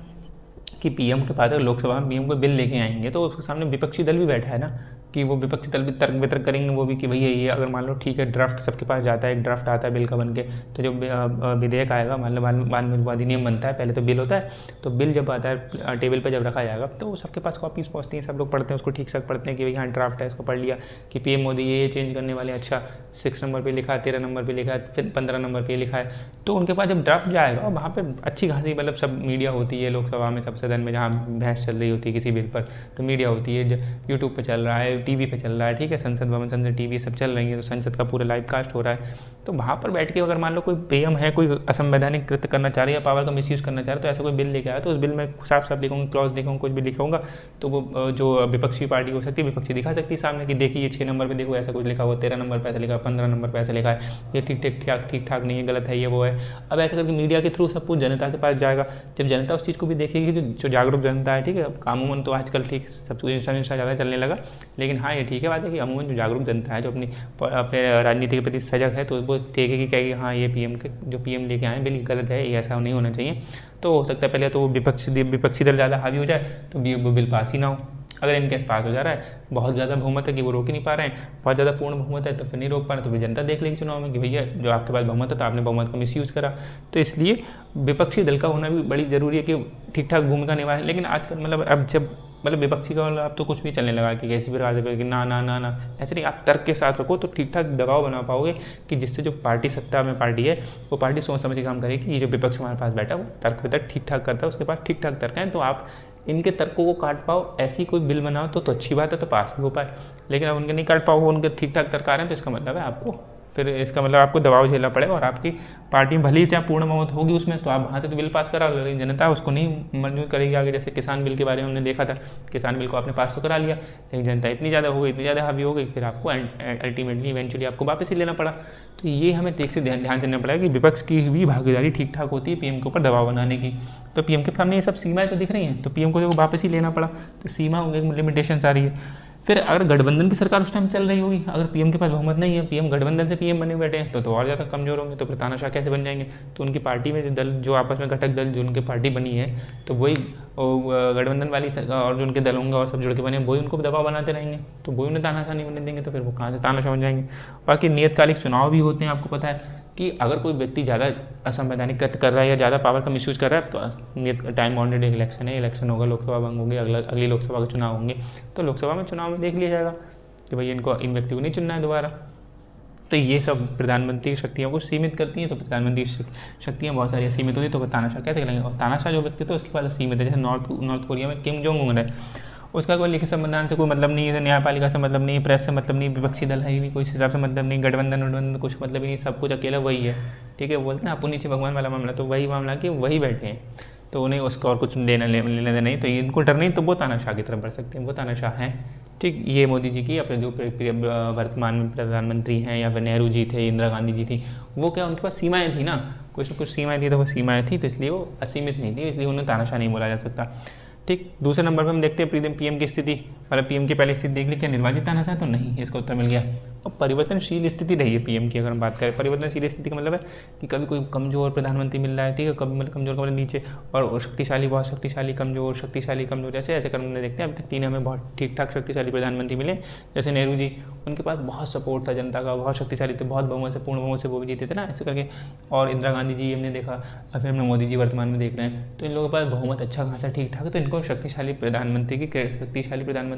कि पीएम के पास लोकसभा में पीएम को बिल लेके आएंगे, तो उसके सामने विपक्षी दल भी बैठा है ना, कि वो विपक्षी दल भी तर्क वितर्क करेंगे वो भी कि भैया ये अगर मान लो ठीक है ड्राफ्ट सबके पास जाता है, एक ड्राफ्ट आता है बिल का बन के, तो जब विधेयक आएगा मान लो बाद में अधिनियम बनता है, पहले तो बिल होता है, तो बिल जब आता है टेबल पर जब रखा जाएगा तो सबके पास कॉपीज पहुँचती हैं, सब लोग पढ़ते हैं उसको, ठीक से पढ़ते हैं कि भाई हाँ ड्राफ्ट है, इसको पढ़ लिया कि पीएम मोदी ये चेंज करने वाले, अच्छा 6 नंबर पर लिखा है, 13 नंबर पर लिखा है, फिर 15 नंबर पर लिखा है। तो उनके पास जब ड्राफ्ट जाएगा वहाँ पर अच्छी खासी मतलब सब मीडिया होती है लोकसभा में, सब सदन में जहाँ बहस चल रही होती है किसी बिल पर, तो मीडिया होती है, यूट्यूब पर चल रहा है, टीवी पर चल रहा है, ठीक है, संसद भवन, संसद टीवी सब चल रही है, तो संसद का पूरा लाइव कास्ट हो रहा है। तो वहाँ पर बैठ के अगर मान लो कोई पीएम है, कोई असंवैधानिक कृत्य करना चाह रही है, पावर का मिसयूज़ करना चाह रहा है, तो ऐसा कोई बिल लेके आया तो उस बिल में साफ साफ लिखूँगा, क्लॉज लिखूँगा, कुछ भी लिखूँगा, तो वो जो विपक्षी पार्टी हो सकती है विपक्षी दिखा सकती है सामने कि देखिए ये 6 नंबर पर देखो ऐसा कुछ लिखा हुआ, 13 नंबर पर ऐसा लिखा, 15 नंबर पर ऐसा लिखा है, ये ठीक ठाक नहीं है, गलत है, ये वो है। अब ऐसा करके मीडिया के थ्रू सब कुछ जनता के पास जाएगा। जब जनता उस चीज़ को भी देखेगी, जो जागरूक जनता है, ठीक है, अमूमन तो आजकल ठीक सब कुछ इंस्टा ज़्यादा चलने लगा, लेकिन हाँ ये ठीक है बात है कि अमूमन जो जागरूक जनता है, जो अपने राजनीति के प्रति सजग है, तो वो देखेगी कहेगी हाँ ये पीएम लेके आए बिल गलत है, ये ऐसा नहीं होना चाहिए। तो हो सकता है पहले तो विपक्षी दल ज़्यादा हावी हो जाए तो वो बिल पास ही ना हो। अगर इनके पास हो जा रहा है, बहुत ज़्यादा बहुमत है कि वो रोक ही नहीं पा रहे हैं, बहुत ज़्यादा पूर्ण बहुमत है तो फिर नहीं रोक पा रहे, तो फिर जनता देख लेगी चुनाव में कि भैया जो आपके पास बहुमत है तो आपने बहुमत का मिसयूज़ करा। तो इसलिए विपक्षी दल का होना भी बड़ी ज़रूरी है कि ठीक ठाक भूमिका निभाए। लेकिन आजकल मतलब अब जब मतलब विपक्षी का अब तो कुछ भी चलने लगा कि कैसी प्रकार से कि ना ना ना ना, ऐसे नहीं, आप तर्क के साथ रखो तो ठीक ठाक दबाव बना पाओगे कि जिससे जो पार्टी सत्ता में पार्टी है वो पार्टी सोच समझ के काम करेगी। ये जो विपक्ष हमारे पास बैठा वो तर्क वितर्क ठीक ठाक करता है, उसके पास ठीक ठाक तर्क हैं, तो आप इनके तर्कों को काट पाओ, ऐसी कोई बिल बनाओ तो अच्छी बात है, तो पास भी हो पाए। लेकिन अब उनके नहीं काट पाओ, उनके ठीक ठाक तर्क आ रहे हैं, तो इसका मतलब है आपको दबाव झेलना पड़ेगा और आपकी पार्टी भले ही चाहे पूर्ण बहुमत होगी उसमें, तो आप वहाँ से तो बिल पास करा, लेकिन जनता उसको नहीं मंजूर करेगी आगे। जैसे किसान बिल के बारे में हमने देखा था, किसान बिल को आपने पास तो करा लिया, लेकिन जनता इतनी ज़्यादा हावी हो गई, फिर आपको अल्टीमेटली इवेंचुअली आपको वापस ही लेना पड़ा। तो ये हमें ठीक से ध्यान देना पड़ेगा कि विपक्ष की भी भागीदारी ठीक ठाक होती है पीएम के ऊपर दबाव बनाने की। तो पीएम के सामने ये सब सीमाएँ तो दिख रही हैं, तो पीएम को देखो वापस ही लेना पड़ा, तो सीमा लिमिटेशंस आ रही है। फिर अगर गठबंधन की सरकार उस टाइम चल रही होगी, अगर पीएम के पास बहुमत नहीं है, पीएम गठबंधन से पीएम बने बैठे हैं, तो और ज़्यादा कमजोर होंगे, तो फिर तानाशाह कैसे बन जाएंगे। तो उनकी पार्टी में जो आपस में घटक दल जो उनकी पार्टी बनी है, तो वही और गठबंधन वाली सरकार और जो उनके दल होंगे और सब जुड़ के बने वही उनको दबाव बनाते रहेंगे, तो वही उन्हें तानाशाह नहीं बनने देंगे, तो फिर वो कहाँ से तानाशाह बन जाएंगे। बाकी नियतकालिक चुनाव भी होते हैं, आपको पता है कि अगर कोई व्यक्ति ज़्यादा असंवैधानिक कृत्य कर रहा है या ज़्यादा पावर का मिसयूज कर रहा है तो नियत टाइम बाउंडेड इलेक्शन है, इलेक्शन होगा, लोकसभा भंग होगी, अगली लोकसभा के चुनाव होंगे, तो लोकसभा में चुनाव में देख लिया जाएगा कि भाई इन व्यक्ति को नहीं चुनना है दोबारा। तो ये सब प्रधानमंत्री की शक्तियों को सीमित करती हैं। तो प्रधानमंत्री की शक्तियाँ बहुत सारी सीमित होती, तो तानाशाह कैसे करेंगे। और तानाशाह जो व्यक्ति तो उसके पास सीमित है, जैसे नॉर्थ कोरिया में किम जोंग उन है, उसका कोई लिखित संविधान से कोई मतलब नहीं है, न्यायपालिका से मतलब नहीं, प्रेस से मतलब नहीं, विपक्षी दल है ही नहीं, कोई हिसाब से मतलब नहीं, गठबंधन कुछ मतलब ही नहीं, सब कुछ अकेला वही है। ठीक है, बोलते हैं अपन नीचे भगवान वाला मामला, तो वही मामला कि वही बैठे हैं, तो उन्हें उसका और कुछ लेना देना नहीं, तो इनको डर नहीं, तो वो तानाशाह की तरफ बढ़ सकते हैं, वो तानाशाह हैं। ठीक, ये मोदी जी की या फिर जो वर्तमान में प्रधानमंत्री हैं या फिर नेहरू जी थे, इंदिरा गांधी जी थी, वो क्या उनके पास सीमाएँ थी ना, कुछ न कुछ सीमाएँ थी, तो वो सीमाएँ थी, तो इसलिए वो असीमित नहीं थी, इसलिए उन्हें तानाशाह नहीं बोला जा सकता। ठीक, दूसरे नंबर पर हम देखते हैं पीएम की स्थिति, मतलब पीएम की पहली स्थिति देख ली, क्या निर्वाचित तानाशाह, तो नहीं, इसका उत्तर मिल गया। और परिवर्तनशील स्थिति रही है पीएम की, अगर हम बात करें परिवर्तनशील स्थिति का मतलब है कि कभी कोई कमजोर प्रधानमंत्री मिल रहा है, ठीक है, कभी मतलब कमजोर का मतलब नीचे, और शक्तिशाली बहुत शक्तिशाली कमजोर, ऐसे ऐसे क्रम में देखते हैं। अभी तक 3 हमें बहुत ठीक ठाक शक्तिशाली प्रधानमंत्री मिले, जैसे नेहरू जी, उनके पास बहुत सपोर्ट था जनता का, बहुत शक्तिशाली थे, बहुत बहुमत से पूर्ण बहुमत से वो भी जीते थे ना, ऐसे करके। और इंदिरा गांधी जी हमने देखा, और फिर हमने मोदी जी वर्तमान में देख रहे हैं, तो इन लोगों के पास बहुमत अच्छा खासा ठीक ठाक है, तो इनको शक्तिशाली प्रधानमंत्री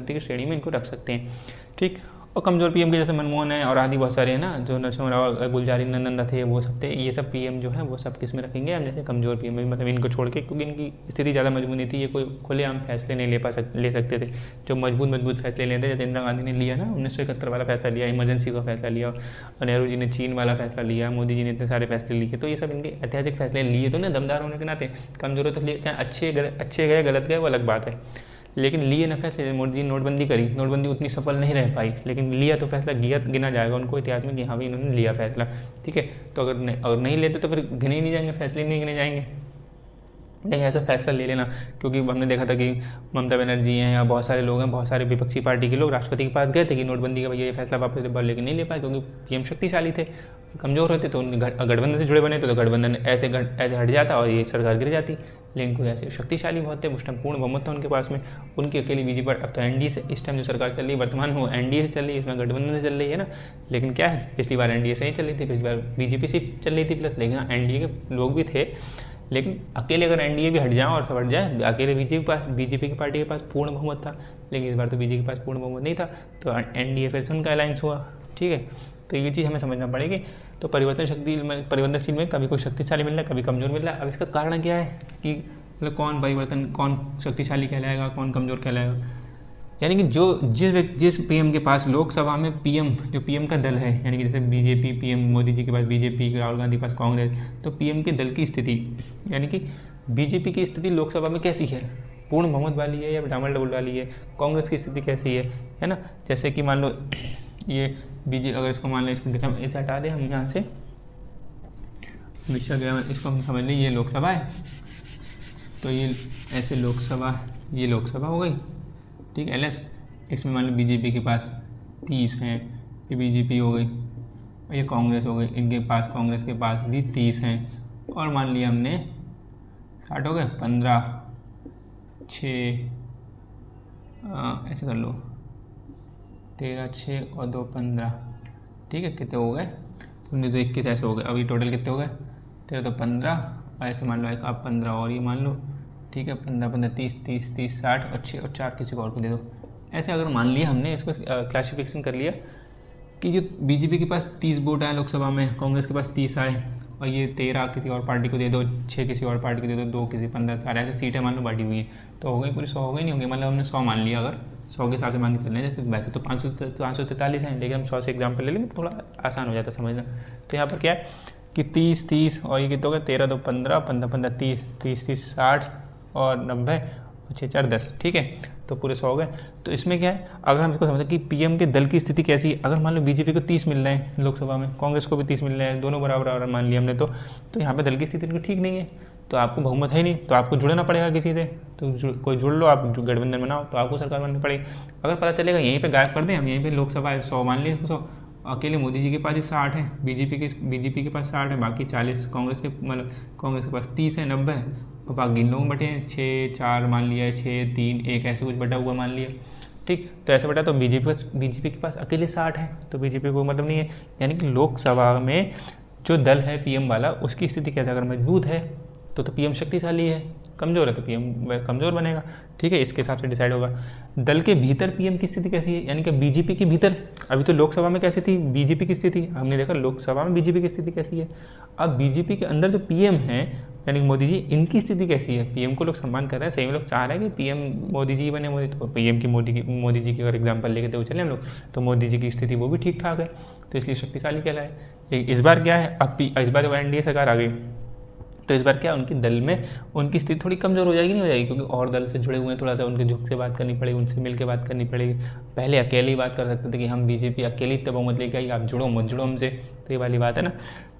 की श्रेणी में इनको रख सकते हैं। ठीक, और कमजोर पीएम के जैसे मनमोहन है और आदि बहुत सारे हैं ना, जो नरसिम्हा राव, गुलजारी नंदा थे, वो सब थे, ये सब पीएम जो है वो सब किस में रखेंगे हम, जैसे कमजोर पीएम में, मतलब इनको छोड़ के, क्योंकि इनकी स्थिति ज़्यादा मजबूत नहीं थी, ये कोई खुलेआम फैसले नहीं ले सकते थे, जो मजबूत फैसले लेते, जैसे इंदिरा गांधी ने लिया ना 1971 वाला फैसला लिया, इमरजेंसी का फैसला लिया, और नेहरू जी ने चीन वाला फैसला लिया, मोदी जी ने इतने सारे फैसले लिए, तो ये सब इनके ऐतिहासिक फैसले लिए, तो ना दमदार होने के नाते, कमजोर तो लिए, चाहे अच्छे गए गलत गए वो अलग बात है, लेकिन लिए न फैसले। मोदी जी नोटबंदी करी, नोटबंदी उतनी सफल नहीं रह पाई, लेकिन लिया तो फैसला गिना जाएगा उनको इतिहास में कि हाँ भाई इन्होंने लिया फैसला। ठीक है, तो अगर नहीं लेते तो फिर गिने ही नहीं जाएंगे, फैसले नहीं गिने जाएंगे। नहीं, ऐसा फैसला ले लेना, क्योंकि हमने देखा था कि ममता बनर्जी हैं या बहुत सारे लोग हैं, बहुत सारे विपक्षी पार्टी के लोग राष्ट्रपति के पास गए थे कि नोटबंदी का भैया ये फैसला वापस ले, लेकिन नहीं ले पाए, क्योंकि पीएम शक्तिशाली थे, कमज़ोर होते, तो गठबंधन से जुड़े बने थे, तो गठबंधन ऐसे हट जाता और ये सरकार गिर जाती। लेकिन कोई ऐसे शक्तिशाली बहुत थे, उस टाइम पूर्ण बहुमत था उनके पास में, उनकी अकेली बीजेपी, अब तो एनडीए से इस टाइम जो सरकार चल रही है वर्तमान में वो एनडीए से चल रही है, इसमें गठबंधन से चल रही है ना। लेकिन क्या है, पिछली बार एनडीए से ही चल रही थी, पिछली बार बीजेपी से चल रही थी प्लस, लेकिन एनडीए के लोग भी थे, लेकिन अकेले अगर एनडीए भी हट जाए और सब हट जाए, अकेले बीजेपी की पार्टी के पास पूर्ण बहुमत था, लेकिन इस बार तो बीजेपी के पास पूर्ण बहुमत नहीं था, तो एनडीए फिर से उनका अलायंस हुआ। ठीक है, तो ये चीज़ हमें समझना पड़ेगी। तो परिवर्तनशील में कभी कोई शक्तिशाली मिल रहा है, कभी कमज़ोर मिल रहा है। अब इसका कारण क्या है कि मतलब कौन शक्तिशाली कहलाएगा, कौन कमज़ोर कहलाएगा, यानी कि जिस पीएम के पास लोकसभा में जो पीएम का दल है, यानी कि जैसे बीजेपी, पीएम मोदी जी के पास बीजेपी, राहुल गांधी के पास कांग्रेस, तो पीएम के दल की स्थिति, यानी कि बीजेपी की स्थिति लोकसभा में कैसी है, पूर्ण बहुमत वाली है या डामाडोल डबल वाली है, कांग्रेस की स्थिति कैसी है ना। जैसे कि मान लो ये अगर इसको मान लो, इसको इसे हटा दें हम यहाँ से, विषय गया, इसको हम समझ लें ये लोकसभा है, तो ये ऐसे ये लोकसभा हो गई। ठीक, एलएस, इसमें मान लो बीजेपी के पास 30 हैं, ये बीजेपी हो गई, और ये कांग्रेस हो गई, कांग्रेस के पास भी 30 हैं, और मान लिया हमने 60 हो गए, 15, 6 ऐसे कर लो, 13, 6 और 2 15। ठीक है, कितने हो गए, तुमने तो 21 ऐसे हो गए। अभी टोटल कितने हो गए, 13 तो 15, और ऐसे मान लो एक आप 15 और ये मान लो। ठीक है, 15 15 30 30 30 60 और 6 और 4 किसी को और को दे दो। ऐसे अगर मान लिया हमने इसको क्लासिफिकेशन कर लिया कि जो बीजेपी के पास 30 वोट आए लोकसभा में, कांग्रेस के पास 30 आए, और ये 13 किसी और पार्टी को दे दो, 6 किसी और पार्टी को दे दो, 2 किसी 15, सारे ऐसे सीटें मान लो बांटी हुई है, तो हो गई पूरी 100 हो गई, नहीं होंगी, मतलब हमने 100 मान लिया। अगर 100 के हिसाब से मान के चल रहे हैं, जैसे वैसे तो 543 हैं, लेकिन हम 100 से एग्जाम्पल ले लेंगे तो थोड़ा आसान हो जाता है समझना। तो यहाँ पर क्या है कि 30 और ये कितने हो गए, 13 तो 15, 15 15 30 30 30 60 और 90 और 6 4 10। ठीक है, तो पूरे 100 हो गए। तो इसमें क्या है, अगर हम इसको समझते कि पीएम के दल की स्थिति कैसी है, अगर मान लो बीजेपी को 30 मिल रहे हैं लोकसभा में, कांग्रेस को भी 30 मिल रहे हैं, दोनों बराबर मान लिया हमने, तो यहाँ पे दल की स्थिति ठीक नहीं है, तो आपको बहुमत है नहीं, तो आपको जुड़ना पड़ेगा किसी से, तो कोई जुड़ लो, आप गठबंधन बनाओ, तो आपको सरकार बननी पड़ेगी। अगर पता चलेगा यहीं पे गायब कर दें हम, यहीं पे लोकसभा है 100 मान लिए 100, अकेले मोदी जी के पास ही 60 है, बीजेपी के पास 60 है, बाकी 40 कांग्रेस के, मतलब कांग्रेस के पास 30 है, 90 है, और बाकी इन लोगों बटे हैं 6-4 मान लिया, 6-3-1 ऐसे कुछ बटा हुआ मान लिया। ठीक, तो ऐसे बटा, तो बीजेपी के पास अकेले 60 है, तो बीजेपी को मतलब नहीं है। यानी कि लोकसभा में जो दल है पीएम वाला, उसकी स्थिति कैसे, अगर मजबूत है तो पीएम शक्तिशाली है, कमज़ोर है तो पीएम कमज़ोर बनेगा। ठीक है, इसके हिसाब से डिसाइड होगा। दल के भीतर पीएम की स्थिति कैसी है, यानी कि बीजेपी के भीतर, अभी तो लोकसभा में कैसी थी बीजेपी की स्थिति, हमने देखा लोकसभा में बीजेपी की स्थिति कैसी है। अब बीजेपी के अंदर जो पीएम है यानी कि मोदी जी, इनकी स्थिति कैसी है। पीएम को लोग सम्मान कर रहे हैं, सही में लोग चाह रहे हैं कि पीएम मोदी जी बने, तो पीएम की मोदी जी की अगर एग्जाम्पल लेके तो चले हम लोग, तो मोदी जी की स्थिति वो भी ठीक ठाक है, तो इसलिए शक्तिशाली कहलाए। लेकिन इस बार क्या है, अब इस बार जो एनडीए सरकार आ गई, तो इस बार क्या उनकी दल में उनकी स्थिति थोड़ी कमज़ोर हो जाएगी, नहीं हो जाएगी, क्योंकि और दल से जुड़े हुए हैं, थोड़ा सा उनके झुक से बात करनी पड़ेगी, उनसे मिल के बात करनी पड़ेगी। पहले अकेले ही बात कर सकते थे कि हम बीजेपी अकेली तब बहुमत लेके आई, आप जुड़ो मत जुड़ो हमसे, तो ये वाली बात है ना।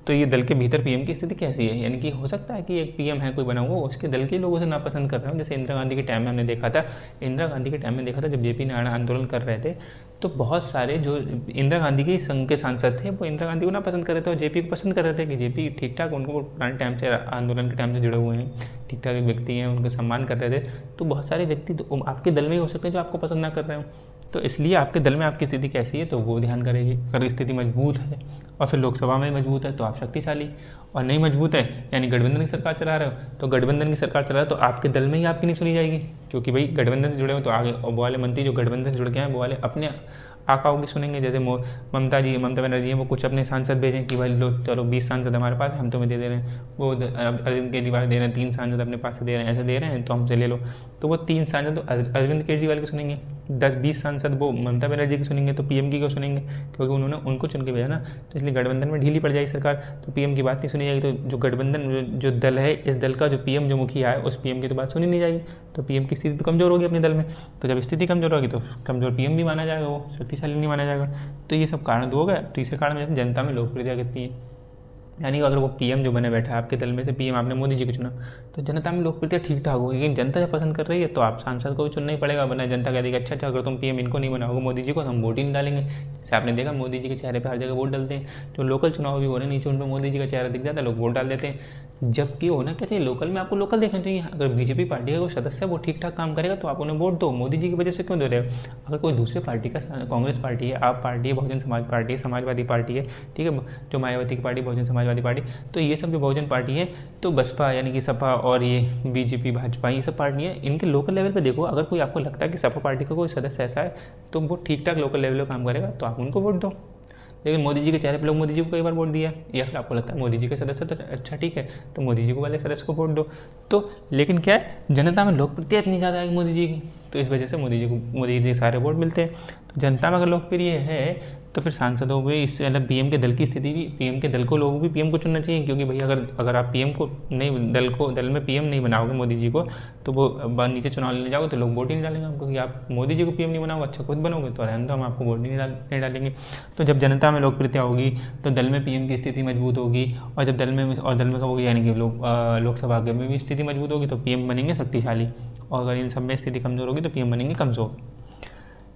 तो ये दल के भीतर पीएम की स्थिति कैसी है, यानी कि हो सकता है कि एक पीएम है कोई बना हुआ, उसके दल के लोग उसे नापसंद कर रहे हो। जैसे इंदिरा गांधी के टाइम में हमने देखा था, जब जेपी नारायण आंदोलन कर रहे थे, तो बहुत सारे जो इंदिरा गांधी के संघ के सांसद थे वो इंदिरा गांधी को ना पसंद कर रहे थे और जेपी को पसंद कर रहे थे कि जेपी ठीक ठाक, उनको पुराने टाइम से आंदोलन के टाइम से जुड़े हुए हैं, ठीक ठाक एक व्यक्ति हैं, उनका सम्मान कर रहे थे। तो बहुत सारे व्यक्ति तो आपके दल में ही हो सकते हैं जो आपको पसंद ना कर रहे हो, तो इसलिए आपके दल में आपकी स्थिति कैसी है तो वो ध्यान करेगी। अगर स्थिति मजबूत है और फिर लोकसभा में मजबूत है तो आप शक्तिशाली, और नहीं मजबूत है यानी गठबंधन की सरकार चला रहे हो, तो गठबंधन की सरकार चला रहे हो तो आपके दल में ही आपकी नहीं सुनी जाएगी, क्योंकि भाई गठबंधन से जुड़े हो तो आगे वो वाले मंत्री जो गठबंधन से जुड़ गए हैं वो वाले अपने आकाओं की सुनेंगे। जैसे ममता बनर्जी हैं, वो कुछ अपने सांसद भेजें कि भाई लो चलो 20 सांसद हमारे पास है, हम तुम्हें दे रहे हैं, वो अरविंद केजरीवाल दे रहे हैं 3 सांसद अपने पास से दे रहे हैं, ऐसे दे रहे हैं तो हमसे ले लो, तो वो 3 सांसद तो अरविंद केजरीवाल की सुनेंगे, 10-20 सांसद वो ममता बनर्जी की सुनेंगे, तो पीएम की क्यों सुनेंगे, क्योंकि उन्होंने उनको चुन के भेजा ना। तो इसलिए गठबंधन में ढीली पड़ जाएगी सरकार, तो पीएम की बात नहीं सुनी जाएगी, तो जो गठबंधन जो दल है, इस दल का जो पीएम जो मुखिया है, उस पीएम की तो बात सुनी नहीं जाएगी, तो पीएम की स्थिति तो कमज़ोर होगी अपने दल में। तो जब स्थिति कमज़ोर होगी तो कमज़ोर पीएम भी माना जाएगा, वो शक्तिशाली नहीं माना जाएगा। तो ये सब कारण तो हो गया। तीसरे कारण में जैसे जनता में लोकप्रियता कितनी है, यानी कि अगर वो पीएम जो बने बैठा है आपके दल में से, पीएम आपने मोदी जी को चुना, तो जनता में लोकप्रियता ठीक ठाक होगी, लेकिन जनता जब पसंद कर रही है तो आप सांसद को भी चुनना ही पड़ेगा, वरना जनता कह देगी अच्छा अगर तुम पीएम इनको नहीं बनाओगे मोदी जी को तो हम वोट ही नहीं डालेंगे। जैसे आपने देखा मोदी जी के चेहरे पर हर जगह वोट डालते हैं, जो लोकल चुनाव भी हो रहे हैं नीचे उन पर मोदी जी का चेहरा दिख जाता है, लोग वोट डाल देते हैं। जबकि होना क्या चाहिए, लोकल में आपको लोकल देखना चाहिए। अगर बीजेपी पार्टी का कोई सदस्य है वो ठीक ठाक काम करेगा तो आप उन्हें वोट दो, मोदी जी की वजह से क्यों दे रहे हो। अगर कोई दूसरे पार्टी का, कांग्रेस पार्टी है, आप पार्टी है, बहुजन समाज पार्टी है, समाजवादी पार्टी है, ठीक है, जो मायावती की पार्टी बहुजन समाजवादी पार्टी, तो ये सब जो बहुजन पार्टी है, तो बसपा यानी कि सपा और ये बीजेपी भाजपा, ये सब पार्टियाँ इनके लोकल लेवल पे देखो। अगर कोई आपको लगता है कि सपा पार्टी का कोई सदस्य ऐसा है तो वो ठीक ठाक लोकल लेवल पे काम करेगा तो आप उनको वोट दो। लेकिन मोदी जी के चेहरे पे लोग मोदी जी को कई बार वोट दिया, या फिर आपको लगता है मोदी जी के सदस्य तो अच्छा ठीक है तो मोदी जी को वाले सदस्य को वोट दो। तो लेकिन क्या है, जनता में लोकप्रियता इतनी ज़्यादा है मोदी जी की, तो इस वजह से मोदी जी के सारे वोट मिलते हैं। तो जनता में अगर लोकप्रिय है तो फिर सांसदों में इससे मतलब पीएम के दल की स्थिति भी, पीएम के दल को लोगों भी पीएम को चुनना चाहिए, क्योंकि भाई अगर आप पीएम को नहीं, दल में पीएम नहीं बनाओगे मोदी जी को, तो वो नीचे चुनाव लेने जाओगे तो लोग वोट ही नहीं डालेंगे, क्योंकि आप मोदी जी को पीएम नहीं बनाओगे, अच्छा खुद बनोगे तो रहने दो, हम आपको वोट नहीं डालेंगे। तो जब जनता में लोकप्रियता होगी तो दल में पीएम की स्थिति मजबूत होगी, और जब दल में कब होगी, यानी कि लोकसभा के में भी स्थिति मजबूत होगी तो पीएम बनेंगे शक्तिशाली, और अगर इन सब में स्थिति कमज़ोर होगी तो पीएम बनेंगे कमज़ोर।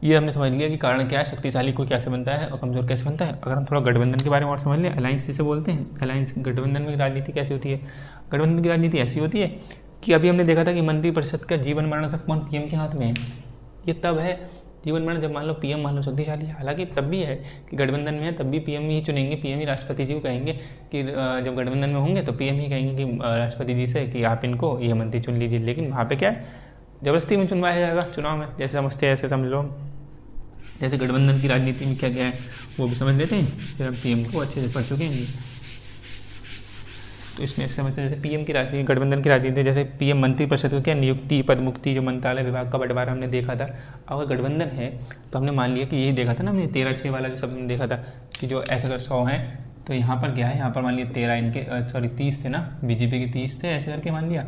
ये हमने समझ लिया कि कारण क्या है, शक्तिशाली को कैसे बनता है और कमज़ोर कैसे बनता है। अगर हम थोड़ा गठबंधन के बारे में और समझ लें, अलायंस जिसे बोलते हैं, अलायंस गठबंधन में राजनीति कैसी होती है। गठबंधन की राजनीति ऐसी होती है कि अभी हमने देखा था कि मंत्रिपरिषद का जीवन मरण सब कौन, पीएम के हाथ में है। ये तब है जीवन मरण जब मान लो पीएम मान लो शक्तिशाली है, हालांकि तब भी है कि गठबंधन में है तब भी पीएम ही चुनेंगे, पीएम ही राष्ट्रपति जी को कहेंगे कि जब गठबंधन में होंगे तो पीएम ही कहेंगे कि राष्ट्रपति जी से कि आप इनको ये मंत्री चुन लीजिए। लेकिन वहाँ पे क्या है, जबरदस्ती में चुनवाया जाएगा चुनाव में, जैसे समझते हैं ऐसे समझ लो। जैसे गठबंधन की राजनीति में क्या क्या है वो भी समझ लेते हैं, फिर हम पीएम को अच्छे से पढ़ चुके हैं। तो इसमें समझते हैं जैसे पीएम की राजनीति, गठबंधन की राजनीति, जैसे पीएम मंत्रिपरिषद को क्या नियुक्ति, पदमुक्ति, जो मंत्रालय विभाग का बंटवारा हमने देखा था। अगर गठबंधन है तो हमने मान लिया कि यही देखा था ना हमने 13-6 वाला जो सब हमने देखा था कि जो ऐसे अगर 100 हैं तो यहाँ पर क्या है, यहाँ पर मान लिया 13 इनके 30 थे ना, बीजेपी के 30 थे, ऐसे करके मान लिया,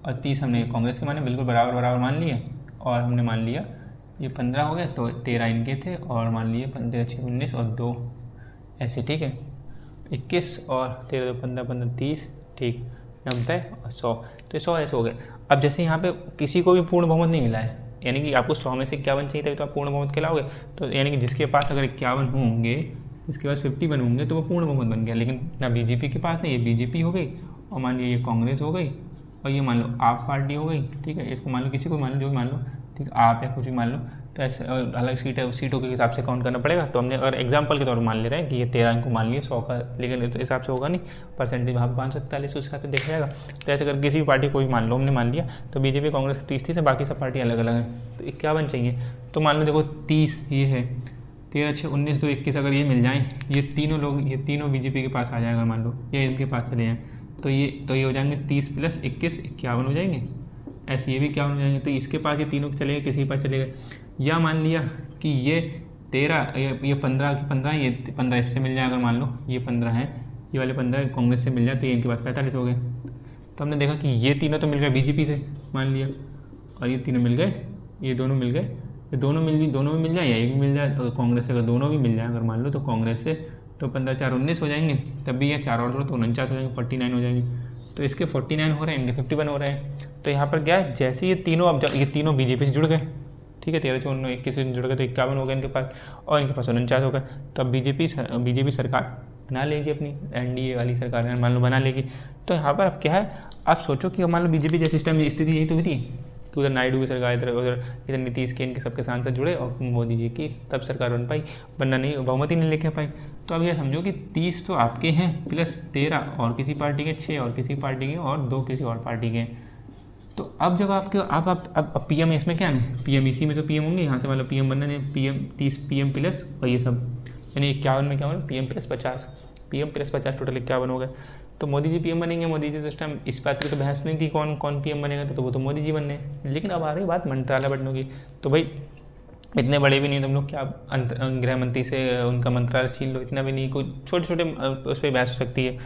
और 30 हमने कांग्रेस के माने, बिल्कुल बराबर मान लिए, और हमने मान लिया ये 15 हो गए तो 13 इनके थे, और मान लिए 15-6-19 और 2 ऐसे, ठीक है 21 और 13-15 30, ठीक 90 और 100, तो 100 ऐसे हो गए। अब जैसे यहाँ पे किसी को भी पूर्ण बहुमत नहीं मिला है, यानी कि आपको 100 में से 51 चाहिए था तो आप पूर्ण बहुमत कहलाओगे, तो यानी कि जिसके पास अगर 51 होंगे जिसके पास 51 होंगे तो वो पूर्ण बहुमत बन गया। लेकिन ना बीजेपी के पास है, ये बीजेपी हो गई, और मान लीजिए ये कांग्रेस हो गई, और ये मान लो आप पार्टी हो गई, ठीक है। इसको मान लो किसी को मान लो, जो भी मान लो, ठीक है, आप या कुछ भी मान लो। तो ऐसे अलग सीट है, उस सीटों के हिसाब से काउंट करना पड़ेगा। तो हमने अगर एग्जाम्पल के तौर पर मान ले रहे हैं कि ये 13 इनको मान लिए 100 का, लेकिन तो हिसाब से होगा नहीं, परसेंटेज वहाँ पर 547 उस हिसाब से देखा जाएगा। तो ऐसे अगर किसी भी पार्टी को भी मान लो, हमने मान लिया, तो बीजेपी कांग्रेस 30 से बाकी सब पार्टी अलग अलग हैं, तो 51 चाहिए। तो मान लो देखो 30 ये है, 13 6 19 2 21, अगर ये मिल जाएँ, ये तीनों लोग, ये तीनों बीजेपी के पास आ जाएगा, मान लो ये इनके पास चले जाएँ, तो ये हो जाएंगे 30 + 21 51 हो जाएंगे। ऐसे ये भी 51 हो जाएंगे। तो इसके पास ये तीनों चले गए, किसी के पास चले गए। या मान लिया कि ये 13, ये 15 की 15, ये 15 इससे मिल जाए, अगर मान लो ये 15 है, ये वाले 15 कांग्रेस से मिल जाए, तो ये इनके पास 45 हो गए। तो हमने देखा कि ये तीनों तो मिल गए बीजेपी से, मान लिया, और ये तीनों मिल गए, ये दोनों मिल गए, ये दोनों में मिल जाए, या एक भी मिल जाए। अगर कांग्रेस से अगर दोनों भी मिल जाए, अगर मान लो, तो कांग्रेस से तो 15 4 19 हो जाएंगे। तब भी ये 4 और जोड़ो तो 49 हो जाएंगे, 49 हो जाएंगे। तो इसके 49 हो रहे हैं, इनके 51 हो रहे हैं। तो यहाँ पर क्या है, जैसे ये तीनों, अब ये तीनों बीजेपी से जुड़ गए, ठीक है, 13 4 9 21 से जुड़ गए, तो 51 हो गए इनके पास, और इनके पास 49 हो गए। तब बीजेपी सरकार बना लेगी अपनी, एनडीए वाली सरकार मान लो बना लेगी। तो यहाँ पर अब क्या है, आप सोचो कि मान लो बीजेपी जैसे सिस्टम में स्थिति यही तो हुई थी कि उधर नायडू की सरकार, इधर नीतीश के, इनके सबके सांसद जुड़े, और मोदी जी की तब सरकार बन पाई, बनना नहीं, बहुमत ही नहीं लेके पाई। तो अब ये समझो कि 30 तो आपके हैं, प्लस 13 और किसी पार्टी के, 6 और किसी पार्टी के, और 2 किसी और पार्टी के। तो अब जब आपके अब पीएम इसमें क्या है, पीएम इसी में तो पीएम होंगे, यहाँ से मतलब पीएम बनना नहीं, पीएम 30 पीएम प्लस, और ये सब यानी 51 में क्या होगा, PM plus 50, PM plus 50 total 51 हो गए। तो मोदी जी पीएम बनेंगे। मोदी जी तो उस टाइम इस बात की तो बहस नहीं थी कौन पीएम बनेगा, तो वो तो मोदी जी बनने। लेकिन अब आ रही बात मंत्रालय बढ़ने की, तो भाई इतने बड़े भी नहीं तुम लोग, क्या गृह मंत्री से उनका मंत्रालय छीन लो, इतना भी नहीं, कोई छोटे छोटे उस पर बहस हो सकती है।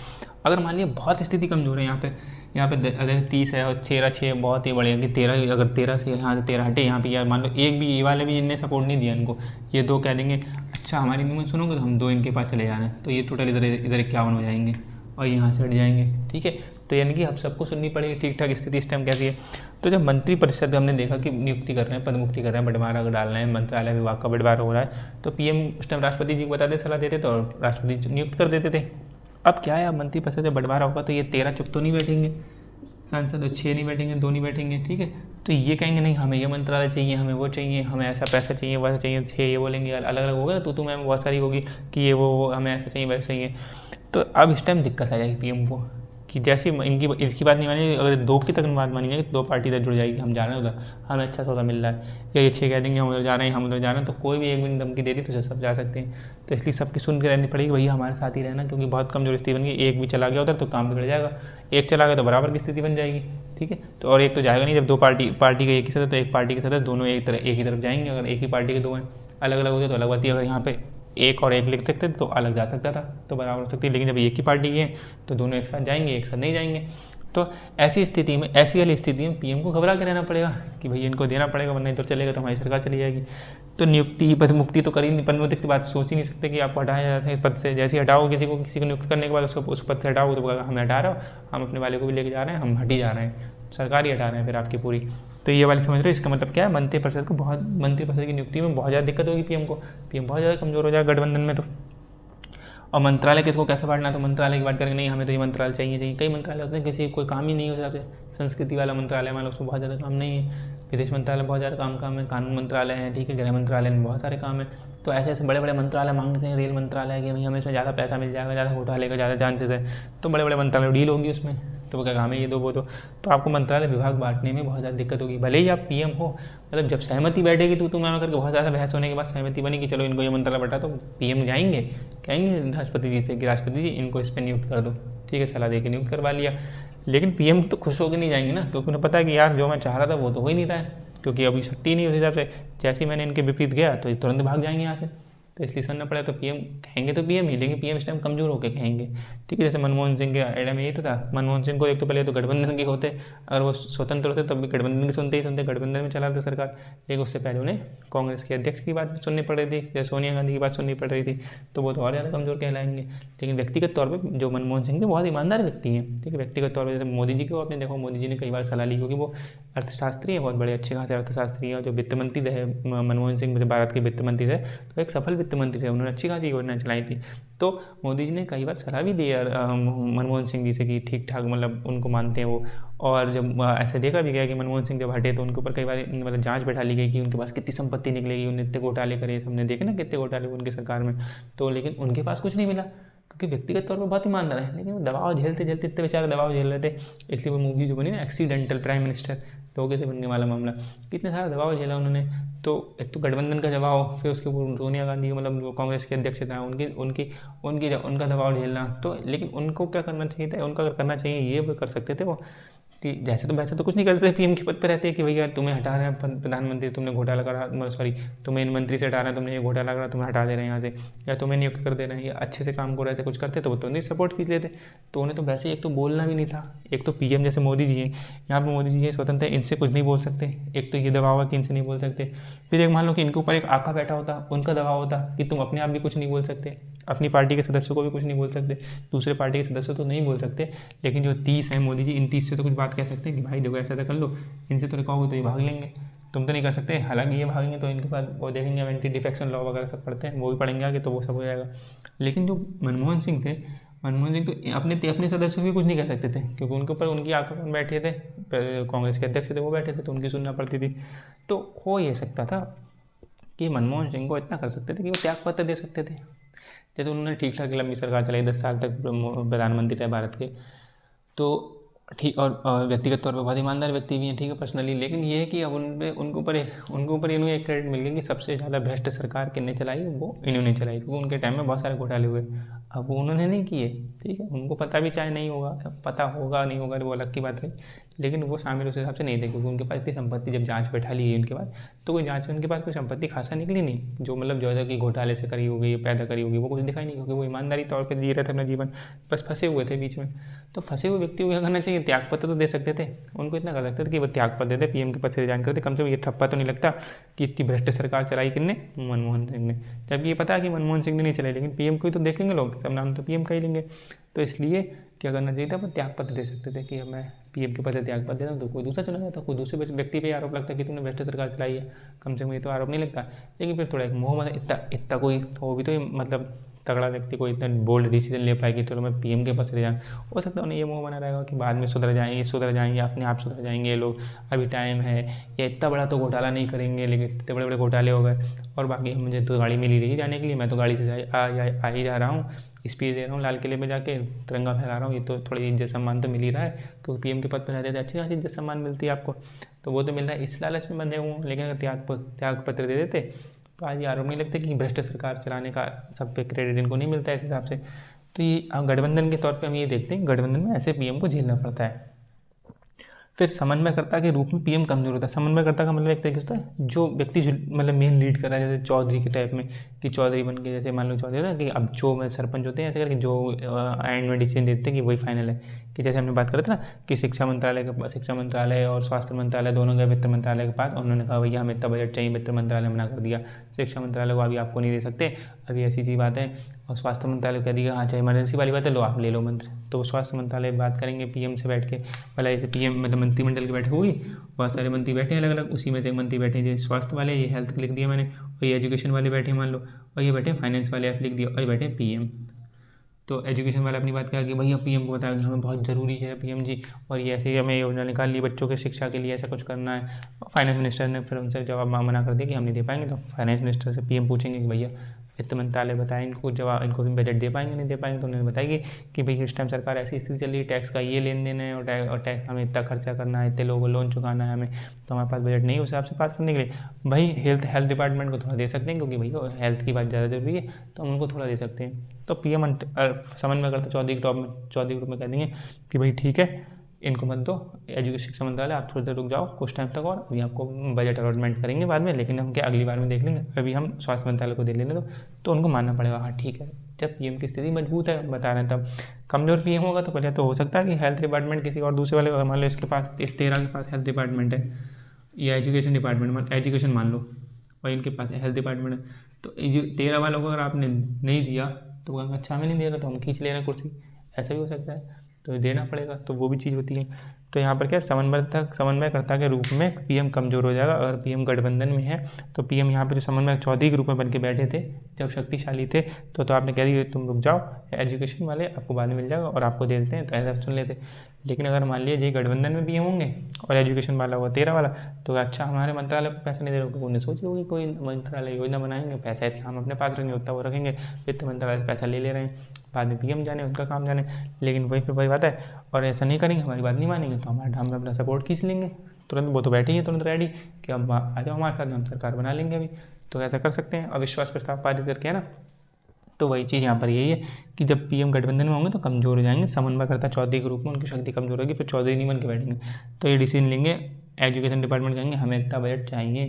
अगर मान लिया बहुत स्थिति कमजोर है यहाँ पे अगर 30 है और 6 बहुत ही बढ़िया कि 13, अगर 13 से यहाँ से 13 हटे, यहाँ पे यार मान लो एक भी ये वाले भी इनने सपोर्ट नहीं दिया इनको, ये 2 कह देंगे अच्छा हमारी नहीं सुनोगे तो हम 2 इनके पास चले जा रहे हैं, तो ये टोटल इधर 51 हो जाएंगे, और यहाँ से हट जाएंगे, ठीक है। तो यानी कि हम सबको सुननी पड़ेगी, ठीक ठाक स्थिति इस टाइम कैसी है। तो जब मंत्रिपरिषद हमने देखा कि नियुक्ति कर रहे हैं, पदमुक्ति कर रहे हैं, बंटवारा डाल रहे हैं, मंत्रालय विभाग का बंटवारा हो रहा है, तो पीएम उस टाइम राष्ट्रपति जी को बताते, सलाह देते थे, और राष्ट्रपति नियुक्त कर देते थे। अब क्या है, अब मंत्रिपरिषद जब बंटवारा होगा तो ये 13 चुप तो नहीं बैठेंगे सांसद, और 6 नहीं बैठेंगे, 2 नहीं बैठेंगे, ठीक है। तो ये कहेंगे नहीं हमें ये मंत्रालय चाहिए, हमें वो चाहिए, हमें ऐसा पैसा चाहिए, वैसा चाहिए, 6 ये बोलेंगे, अलग अलग होगा, तो मैं बहुत सारी होगी कि ये वो हमें ऐसा चाहिए वैसा चाहिए। तो अब इस टाइम दिक्कत आ जाएगी पीएम को कि जैसे इसकी बात नहीं मानी, अगर 2 की तक बात मानी जाएगी, 2 पार्टी इधर जुड़ जाएगी, हम जा रहे हैं उधर, हमें अच्छा सौदा मिल रहा है, या ये 6 कह देंगे हम उधर जा रहे हैं, हम उधर जा रहे हैं, तो कोई भी एक मिनट धमकी दे दी तो सब जा सकते हैं। तो इसलिए सबकी सुन के रहनी पड़ेगी, भैया हमारे साथ ही रहना, क्योंकि बहुत कमजोर स्थिति बन गई, एक भी चला गया उधर तो काम बिगड़ जाएगा, एक चला गया तो बराबर की स्थिति बन जाएगी, ठीक है। तो और एक तो जाएगा नहीं, जब 2 पार्टी के एक ही सदस्य, तो एक पार्टी के सदस्य दोनों एक ही तरफ जाएंगे। अगर एक ही पार्टी के 2 हैं, अलग अलग हो गए तो अलग बात है। अगर यहाँ पे एक और एक लिख सकते तो अलग जा सकता था, तो बराबर हो सकती है। लेकिन जब एक ही पार्टी के हैं तो दोनों एक साथ जाएंगे, एक साथ नहीं जाएंगे। तो ऐसी स्थिति में, ऐसी वाली स्थिति में पीएम को घबरा के रहना पड़ेगा कि भैया इनको देना पड़ेगा, वरना इधर चलेगा तो हमारी सरकार चली जाएगी। तो नियुक्ति पदमुक्ति तो कर ही नहीं, पदमुक्ति की बात सोच ही नहीं सकते कि आपको हटाया जाता है पद से। जैसे ही हटाओ किसी को नियुक्त करने के बाद उस पद से हटाओ, तो हमें हटा रहे हो, हम अपने वाले को भी लेके जा रहे हैं, हम हट ही जा रहे हैं, सरकार ही हटा रहे हैं फिर आपकी पूरी। तो ये वाली समझ रहे हो, इसका मतलब क्या है, मंत्रिपरिषद की नियुक्ति में बहुत ज़्यादा दिक्कत होगी पीएम को, पीएम बहुत ज़्यादा कमजोर हो जाएगा गठबंधन में। तो और मंत्रालय किसको कैसे बांटना, तो मंत्रालय की बात करेंगे, नहीं हमें तो ये मंत्रालय चाहिए। कई मंत्रालय होते हैं किसी कोई काम ही नहीं हो जाते, संस्कृति वाला मंत्रालय मान लो उसको बहुत ज़्यादा काम नहीं है, विदेश मंत्रालय बहुत ज़्यादा काम है, कानून मंत्रालय है, ठीक है, गृह मंत्रालय में बहुत सारे काम है। तो ऐसे बड़े बड़े मंत्रालय मांगते हैं, रेल मंत्रालय कि भाई हमें इसमें ज़्यादा पैसा मिल जाएगा, ज़्यादा घोटाले का ज़्यादा चांसेस है, तो बड़े बड़े मंत्रालय डील होगी उसमें, तो वो क्या हमें ये दो वो दो। तो आपको मंत्रालय विभाग बांटने में बहुत ज़्यादा दिक्कत होगी, भले ही आप पीएम हो, मतलब जब सहमति बैठेगी तो मैं करके बहुत ज़्यादा बहस होने के बाद सहमति बनी कि चलो इनको ये मंत्रालय बैठा, तो पीएम जाएंगे कहेंगे राष्ट्रपति जी से कि राष्ट्रपति जी इनको इस पर नियुक्त कर दो, ठीक है, सलाह दे के नियुक्त करवा लिया। लेकिन पीएम तो खुश होकर नहीं जाएंगे ना, क्योंकि उन्हें पता है कि यार जो मैं चाह रहा था वो तो हो ही नहीं रहा है, क्योंकि अभी शक्ति नहीं उस हिसाब से। जैसे ही मैंने इनके विपरीत गया तो ये तुरंत भाग जाएंगे यहाँ से, तो इसलिए सुनना पड़ा। तो पीएम कहेंगे तो पीएम ही, लेकिन पीएम इस टाइम कमजोर होकर कहेंगे, ठीक है। जैसे मनमोहन सिंह के एडा में यही तो था, मनमोहन सिंह को एक तो पहले तो गठबंधन के होते, अगर वो स्वतंत्र होते तब भी गठबंधन की सुनते गठबंधन में चला रहे सरकार, लेकिन उससे पहले उन्हें कांग्रेस के अध्यक्ष की बात सुननी पड़ रही थी, या सोनिया गांधी की बात सुननी पड़ रही थी, तो वो तो और ज़्यादा कमजोर कहलाएंगे। लेकिन व्यक्तिगत तौर पर जो मनमोहन सिंह थे बहुत ईमानदार व्यक्ति हैं, ठीक है। व्यक्तिगत तौर पर जैसे मोदी जी को आपने देखो, मोदी जी ने कई बार सलाह ली, क्योंकि वो अर्थशास्त्री है, बहुत बड़े अच्छे खासे अर्थशास्त्री हैं। जो वित्त मंत्री रहे मनमोहन सिंह, भारत के वित्त मंत्री रहे, तो एक सफल वित्त मंत्री थे, उन्होंने अच्छी खासी योजना चलाई थी। तो मोदी जी ने कई बार सलाह भी दी है मनमोहन सिंह जी से कि ठीक ठाक मतलब उनको मानते हैं वो। और जब ऐसे देखा भी गया कि मनमोहन सिंह जब हटे तो उनके ऊपर कई बार मतलब जांच बैठा ली गई कि उनके पास कितनी संपत्ति निकलेगी, उन्होंने इतने घोटाले करे, सबने देखे ना कितने घोटाले उनकी सरकार में। तो लेकिन उनके पास कुछ नहीं मिला क्योंकि व्यक्तिगत तौर पर बहुत ईमानदार है, लेकिन वो दबाव झेलते झेलते इतने बेचारे दबाव झेल रहे थे। इसलिए वो मूवी जो बनी ना एक्सीडेंटल प्राइम मिनिस्टर, तो कैसे बनने वाला मामला, कितने सारा दबाव झेला उन्होंने। तो एक तो गठबंधन का दबाव, फिर उसके ऊपर सोनिया गांधी मतलब जो कांग्रेस के अध्यक्ष था उनका दबाव झेलना। तो लेकिन उनको क्या करना चाहिए था, उनका अगर करना चाहिए ये वो कर सकते थे वो कि जैसे तो वैसे तो कुछ नहीं करते, पीएम के पद पे रहते हैं कि भैया तुम्हें हटा रहे हैं प्रधानमंत्री, तुमने घोटाला करा, सॉरी तुम्हें इन मंत्री से हटा रहे हैं, तुमने ये घोटाला करा, तुम्हें हटा दे रहे हैं यहाँ से, या तुम्हें नियुक्त कर दे रहे हैं, या अच्छे से काम करो, ऐसे कुछ करते तो वो तो नहीं सपोर्ट खींच लेते। तो उन्हें तो वैसे एक तो बोलना भी नहीं था, एक तो पीएम जैसे मोदी जी हैं, यहाँ पर मोदी जी ये स्वतंत्र है, इनसे कुछ नहीं बोल सकते, एक तो ये दबाव है कि इनसे नहीं बोल सकते। फिर एक मान लो कि इनके ऊपर एक आका बैठा होता, उनका दबाव होता कि तुम अपने आप भी कुछ नहीं बोल सकते, अपनी पार्टी के सदस्यों को भी कुछ नहीं बोल सकते, दूसरे पार्टी के सदस्य तो नहीं बोल सकते, लेकिन जो 30 हैं मोदी जी, इन 30 से तो कुछ बात कह सकते हैं कि भाई देखो ऐसा कर लो, इनसे तो कहोगे तो ये भाग लेंगे, तुम तो नहीं कर सकते। हालांकि ये भागेंगे तो इनके पास वो देखेंगे, एंटी डिफेक्शन लॉ वगैरह सब पढ़ते हैं, वो भी पढ़ेंगे आगे, तो वो सब हो जाएगा। लेकिन जो मनमोहन सिंह थे, मनमोहन सिंह तो अपने सदस्यों भी कुछ नहीं कह सकते थे क्योंकि उनके ऊपर उनकी आंखों में बैठे थे, कांग्रेस के अध्यक्ष थे वो बैठे थे, तो उनकी सुनना पड़ती थी। तो हो ये सकता था कि मनमोहन सिंह को इतना कर सकते थे कि वो त्यागपत्र दे सकते थे। जैसे उन्होंने ठीक ठाक लंबी सरकार चलाई, 10 साल तक प्रधानमंत्री रहे भारत के, तो ठीक। और व्यक्तिगत तौर पर बहुत ईमानदार व्यक्ति भी हैं, ठीक है, पर्सनली। लेकिन ये है कि अब उनके ऊपर इन्हें एक क्रेडिट मिल गया कि सबसे ज़्यादा भ्रष्ट सरकार किसने चलाई, वो इन्होंने चलाई, क्योंकि उनके टाइम में बहुत सारे घोटाले हुए। अब वो उन्होंने नहीं किए, ठीक है, उनको पता भी चाहे नहीं होगा, पता होगा नहीं होगा वो अलग की बात है, लेकिन वो शामिल उस हिसाब से नहीं थे क्योंकि उनके पास इतनी संपत्ति जब जांच बैठा ली है उनके पास, तो कोई जांच में उनके पास कोई संपत्ति खासा निकली नहीं जो मतलब जो कि घोटाले से करी होगी, पैदा करी होगी, वो कुछ दिखाई नहीं, क्योंकि वो ईमानदारी तौर पर जी रहे थे अपना जीवन, बस फंसे हुए थे बीच में। तो फंसे हुए व्यक्ति को क्या करना चाहिए, त्यागपत्र तो दे सकते थे, उनको इतना कर सकते थे कि वो त्यागपत्र दे दे, पीएम के पद से रिजाइन करते, कम से कम ये ठप्पा तो नहीं लगता कि इतनी भ्रष्ट सरकार चलाई किसने, मनमोहन सिंह ने। जबकि ये पता है कि मनमोहन सिंह ने नहीं चलाई, लेकिन पीएम को ही तो देखेंगे लोग, सब नाम तो पीएम का ही लेंगे। तो इसलिए क्या करना चाहिए था, वो त्यागपत्र दे सकते थे कि मैं पीएम के पद से त्यागपत्र देता हूँ, तो कोई दूसरा चुना जाता, कोई दूसरे व्यक्ति पे आरोप लगता कि तुमने भ्रष्ट सरकार चलाई है, कम से कम ये तो आरोप नहीं लगता। लेकिन फिर थोड़ा एक मोह इतना कोई हो भी तो मतलब तगड़ा व्यक्ति कोई इतना बोल्ड डिसीजन ले पाए कि चलो मैं पीएम के पास रह जाऊँ, हो सकता है उन्हें ये मोह बना रहेगा कि बाद में सुधर जाएंगे, अपने आप सुधर जाएंगे ये लोग, अभी टाइम है, या इतना बड़ा तो घोटाला नहीं करेंगे, लेकिन इतने बड़े बड़े घोटाले हो गए, और बाकी मुझे तो गाड़ी मिली रही जाने के लिए, मैं तो गाड़ी से आ ही जा रहा हूँ, स्पीच दे रहा हूँ लाल किले में जाके, तिरंगा फहरा रहा हूँ, ये तो थोड़ी इज्जत सम्मान तो मिल ही रहा है, क्योंकि पीएम के पद पर रहते थे, अच्छी खासी इज्जत सम्मान मिलती है आपको, तो वो तो मिल रहा है, इस लालच में बंधे हुए हैं। लेकिन अगर त्याग पत्र दे देते तो आज ये आरोप नहीं लगते कि भ्रष्ट सरकार चलाने का सब पे क्रेडिट इनको नहीं मिलता है इस हिसाब से। तो ये गठबंधन के तौर पे हम ये देखते हैं, गठबंधन में ऐसे पीएम को झेलना पड़ता है। फिर समन्वयकर्ता के रूप में पीएम कमजोर होता है। समन्वयकर्ता का मतलब एक तरीके से होता है जो व्यक्ति जो मतलब मेन लीड कर रहा है, जैसे चौधरी के टाइप में, कि चौधरी बन के, जैसे मान लो चौधरी ना कि अब जो सरपंच होते हैं ऐसे करके जो एंड में डिसीजन देते हैं कि वही फाइनल है, कि जैसे हमने बात कर रहे थे ना कि शिक्षा मंत्रालय और स्वास्थ्य मंत्रालय दोनों गए वित्त मंत्रालय के पास, उन्होंने कहा भैया हमें इतना बजट चाहिए, वित्त मंत्रालय मना कर दिया, शिक्षा मंत्रालय को अभी आपको नहीं दे सकते, अभी ऐसी चीज़ बात है, और स्वास्थ्य मंत्रालय कह दिया हाँ चाहे इमरजेंसी वाली बात है, लो आप ले लो मंत्री, तो स्वास्थ्य मंत्रालय बात करेंगे पीएम से बैठ के, पहले जैसे पीएम मतलब मंत्रिमंडल की बैठक होगी, बहुत सारे मंत्री बैठे हैं अलग अलग, उसी में से एक मंत्री बैठे हैं जैसे स्वास्थ्य वाले, ये हेल्थ लिख दिया मैंने, और ये एजुकेशन वाले बैठे मान लो, और ये बैठे फाइनेंस वाले एफ लिख दिया, और ये बैठे पीएम। तो एजुकेशन वाला अपनी बात किया कि भैया पीएम को बताया कि हमें बहुत ज़रूरी है पीएम जी, और ये ऐसे ही हमें योजना निकाल ली बच्चों के शिक्षा के लिए, ऐसा कुछ करना है। फाइनेंस मिनिस्टर ने फिर उनसे जवाब मना कर दिया कि हम नहीं दे पाएंगे, तो फाइनेंस मिनिस्टर से पीएम पूछेंगे कि भैया वित्त मंत्रालय बताएं इनको जवाब, इनको भी बजट दे पाएंगे नहीं दे पाएंगे, तो उन्होंने बताएगी कि भाई इस टाइम सरकार ऐसी स्थिति चल रही है, टैक्स का ये लेन देन है, और टैक्स हमें इतना खर्चा करना है, इतने लोगों को लोन चुकाना है हमें, तो हमारे पास बजट नहीं है उस हिसाब से पास करने के लिए। भाई हेल्थ डिपार्टमेंट को थोड़ा दे सकते हैं क्योंकि भैया हेल्थ की बात ज़्यादा जरूरी है, तो हम उनको थोड़ा दे सकते हैं। तो पीएम समन्वय करते चौधरी के रूप में कह देंगे कि भाई ठीक है इनको मत दो, एजुकेशन शिक्षा मंत्रालय आप थोड़ी देर रुक जाओ कुछ टाइम तक, और अभी आपको बजट अलॉटमेंट करेंगे बाद में, लेकिन हम क्या अगली बार में देख लेंगे, अभी हम स्वास्थ्य मंत्रालय को दे लेने दो, तो उनको मानना पड़ेगा हाँ ठीक है। जब पीएम की स्थिति मजबूत है बता रहे हैं, तब कमजोर पीएम होगा तो पहले तो हो सकता है कि हेल्थ डिपार्टमेंट किसी और दूसरे वाले, मान लो इसके पास इस 13 के पास हेल्थ डिपार्टमेंट है या एजुकेशन डिपार्टमेंट, एजुकेशन मान लो, और इनके पास हेल्थ डिपार्टमेंट है, तो 13 वालों को अगर आपने नहीं दिया तो वो अच्छा हमें नहीं देगा तो हम खींच ले रहे हैं कुर्सी, ऐसा भी हो सकता है, तो देना पड़ेगा, तो वो भी चीज़ होती है। तो यहाँ पर क्या समन्वयकर्ता के रूप में पीएम कमज़ोर हो जाएगा। अगर पीएम गठबंधन में है तो पीएम यहाँ पर जो समन्वयक चौधरी के रूप में बन के बैठे थे जब शक्तिशाली थे तो आपने कह दिया तुम रुक जाओ, एजुकेशन वाले आपको बाद में मिल जाएगा और आपको दे देते हैं, तो ऐसा सुन लेते। लेकिन अगर मान लीजिए ये गठबंधन में पीएम होंगे और एजुकेशन वाला हुआ 13 वाला, तो अच्छा हमारे मंत्रालय को पैसा नहीं दे रहे, उन्हें सोच लो कि कोई मंत्रालय योजना बनाएंगे, पैसा इतना हम अपने पास रखेंगे उतना वो रखेंगे, वित्त मंत्रालय पैसा ले रहे हैं, बाद में पीएम जाने उनका काम जाने। लेकिन वही फिर वही बात है, और ऐसा नहीं करेंगे, हमारी बात नहीं मानेंगे तो हम अपना सपोर्ट खींच लेंगे तुरंत। वो तो बैठे ही तुरंत रेडी कि अब आ जाओ हमारे साथ, हम सरकार बना लेंगे अभी। तो ऐसा कर सकते हैं अविश्वास प्रस्ताव पारित करके, है ना। तो वही चीज़ यहाँ पर यही है कि जब पीएम गठबंधन में होंगे तो कमज़ोर हो जाएंगे, समन्वयकर्ता चौधरी के रूप में उनकी शक्ति कमज़ोर होगी, फिर चौधरी नहीं बन के बैठेंगे। तो ये डिसीजन लेंगे, एजुकेशन डिपार्टमेंट कहेंगे हमें इतना बजट चाहिए,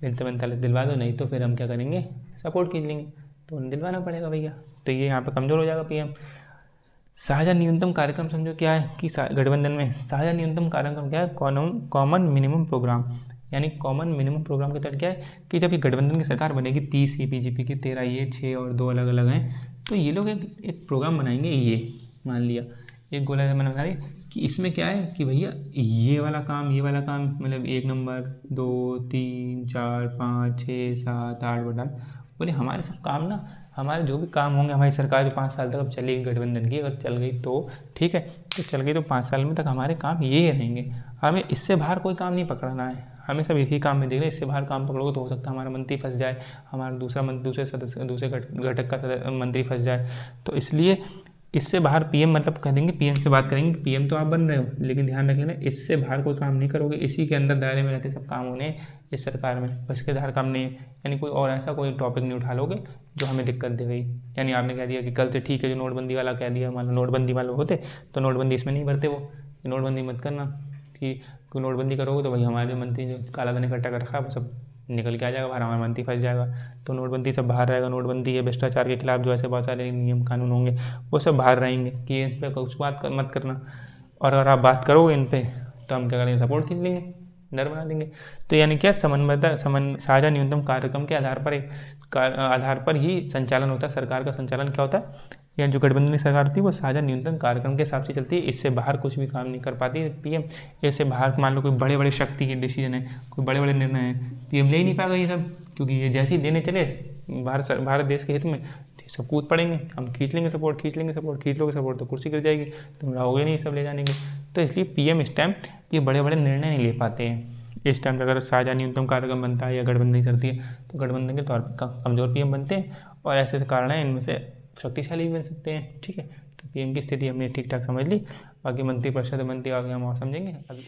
वित्त मंत्रालय दिलवा दो, नहीं तो फिर हम क्या करेंगे, सपोर्ट खींच लेंगे, तो उन्हें दिलवाना पड़ेगा भैया। तो ये यहाँ पर कमज़ोर हो जाएगा पीएम। साझा न्यूनतम कार्यक्रम समझो क्या है कि गठबंधन में साझा न्यूनतम कार्यक्रम क्या है, कॉमन मिनिमम प्रोग्राम। यानी कॉमन मिनिमम प्रोग्राम के तहत क्या है कि जब ये गठबंधन की सरकार बनेगी 30 बीजेपी की, 13 ये, 6 और 2 अलग अलग हैं, तो ये लोग एक प्रोग्राम बनाएंगे। ये मान लिया एक गोला जमाना बना रही कि इसमें क्या है कि भैया ये वाला काम मतलब 1 नंबर 2 3 4 5 6 7 8 बटन बोले हमारे सब काम ना, हमारे जो भी काम होंगे, हमारी सरकार जो 5 साल तक अब चलेगी गठबंधन की, अगर चल गई तो ठीक है, तो चल गई तो 5 साल में तक हमारे काम ये रहेंगे, हमें इससे बाहर कोई काम नहीं पकड़ना है, हमें सब इसी काम में देख रहे हैं। इससे बाहर काम पकड़ोगे तो हो सकता है हमारा मंत्री फंस जाए, हमारा दूसरे घटक का मंत्री फंस जाए। तो इसलिए इससे बाहर पीएम मतलब कह देंगे, पीएम से बात करेंगे, पीएम तो आप बन रहे हो लेकिन ध्यान रख लेना इससे बाहर कोई काम नहीं करोगे, इसी के अंदर दायरे में रहते सब काम होने इस सरकार में, बस के बाहर काम नहीं है। यानी कोई और ऐसा कोई टॉपिक नहीं उठा लोगे जो हमें दिक्कत दे गई। यानी आपने कह दिया कि कल से ठीक है, जो नोटबंदी वाला कह दिया, मान लो नोटबंदी वाले होते तो नोटबंदी इसमें नहीं भरते, वो नोटबंदी मत करना कि नोटबंदी करोगे तो भाई हमारे मंत्री जो काला धन इकट्ठा कर रखा है वो सब निकल के आ जाएगा बाहर, हमारा मंत्री फंस जाएगा, तो नोटबंदी सब बाहर रहेगा। नोटबंदी है भ्रष्टाचार के खिलाफ जो ऐसे बहुत सारे नियम कानून होंगे वो सब बाहर रहेंगे कि इन पर कुछ बात मत करना, और अगर आप बात करोगे इन पर तो हम क्या करेंगे, सपोर्ट खींच लेंगे, डर बना देंगे। तो यानी क्या साझा न्यूनतम कार्यक्रम के आधार पर ही संचालन होता है, सरकार का संचालन क्या होता है, या जो गठबंधन की सरकार होती है वो साझा न्यूनतम कार्यक्रम के हिसाब से चलती है, इससे बाहर कुछ भी काम नहीं कर पाती पीएम। इससे बाहर मान लो कोई बड़े बड़े शक्ति के डिसीजन है, कोई बड़े बड़े निर्णय हैं, पीएम ले ही नहीं पाएगा ये सब, क्योंकि ये जैसे ही लेने चले भारत देश के हित में सब कूद पड़ेंगे, हम खींच लोगे सपोर्ट, खींच लोगे सपोर्ट तो कुर्सी गिर जाएगी, तुम रहोगे नहीं सब ले जाने के। तो इसलिए पीएम इस टाइम ये बड़े बड़े निर्णय नहीं ले पाते हैं। इस टाइम पर अगर साझा न्यूनतम कार्यक्रम बनता है या गठबंधन चलती है तो गठबंधन के तौर पर कमज़ोर पीएम बनते हैं, और ऐसे कारण हैं इनमें से शक्तिशाली भी बन सकते हैं। ठीक है, तो पीएम की स्थिति हमने ठीक ठाक समझ ली, बाकी मंत्रिपरिषद मंत्री आगे हम और समझेंगे अभी।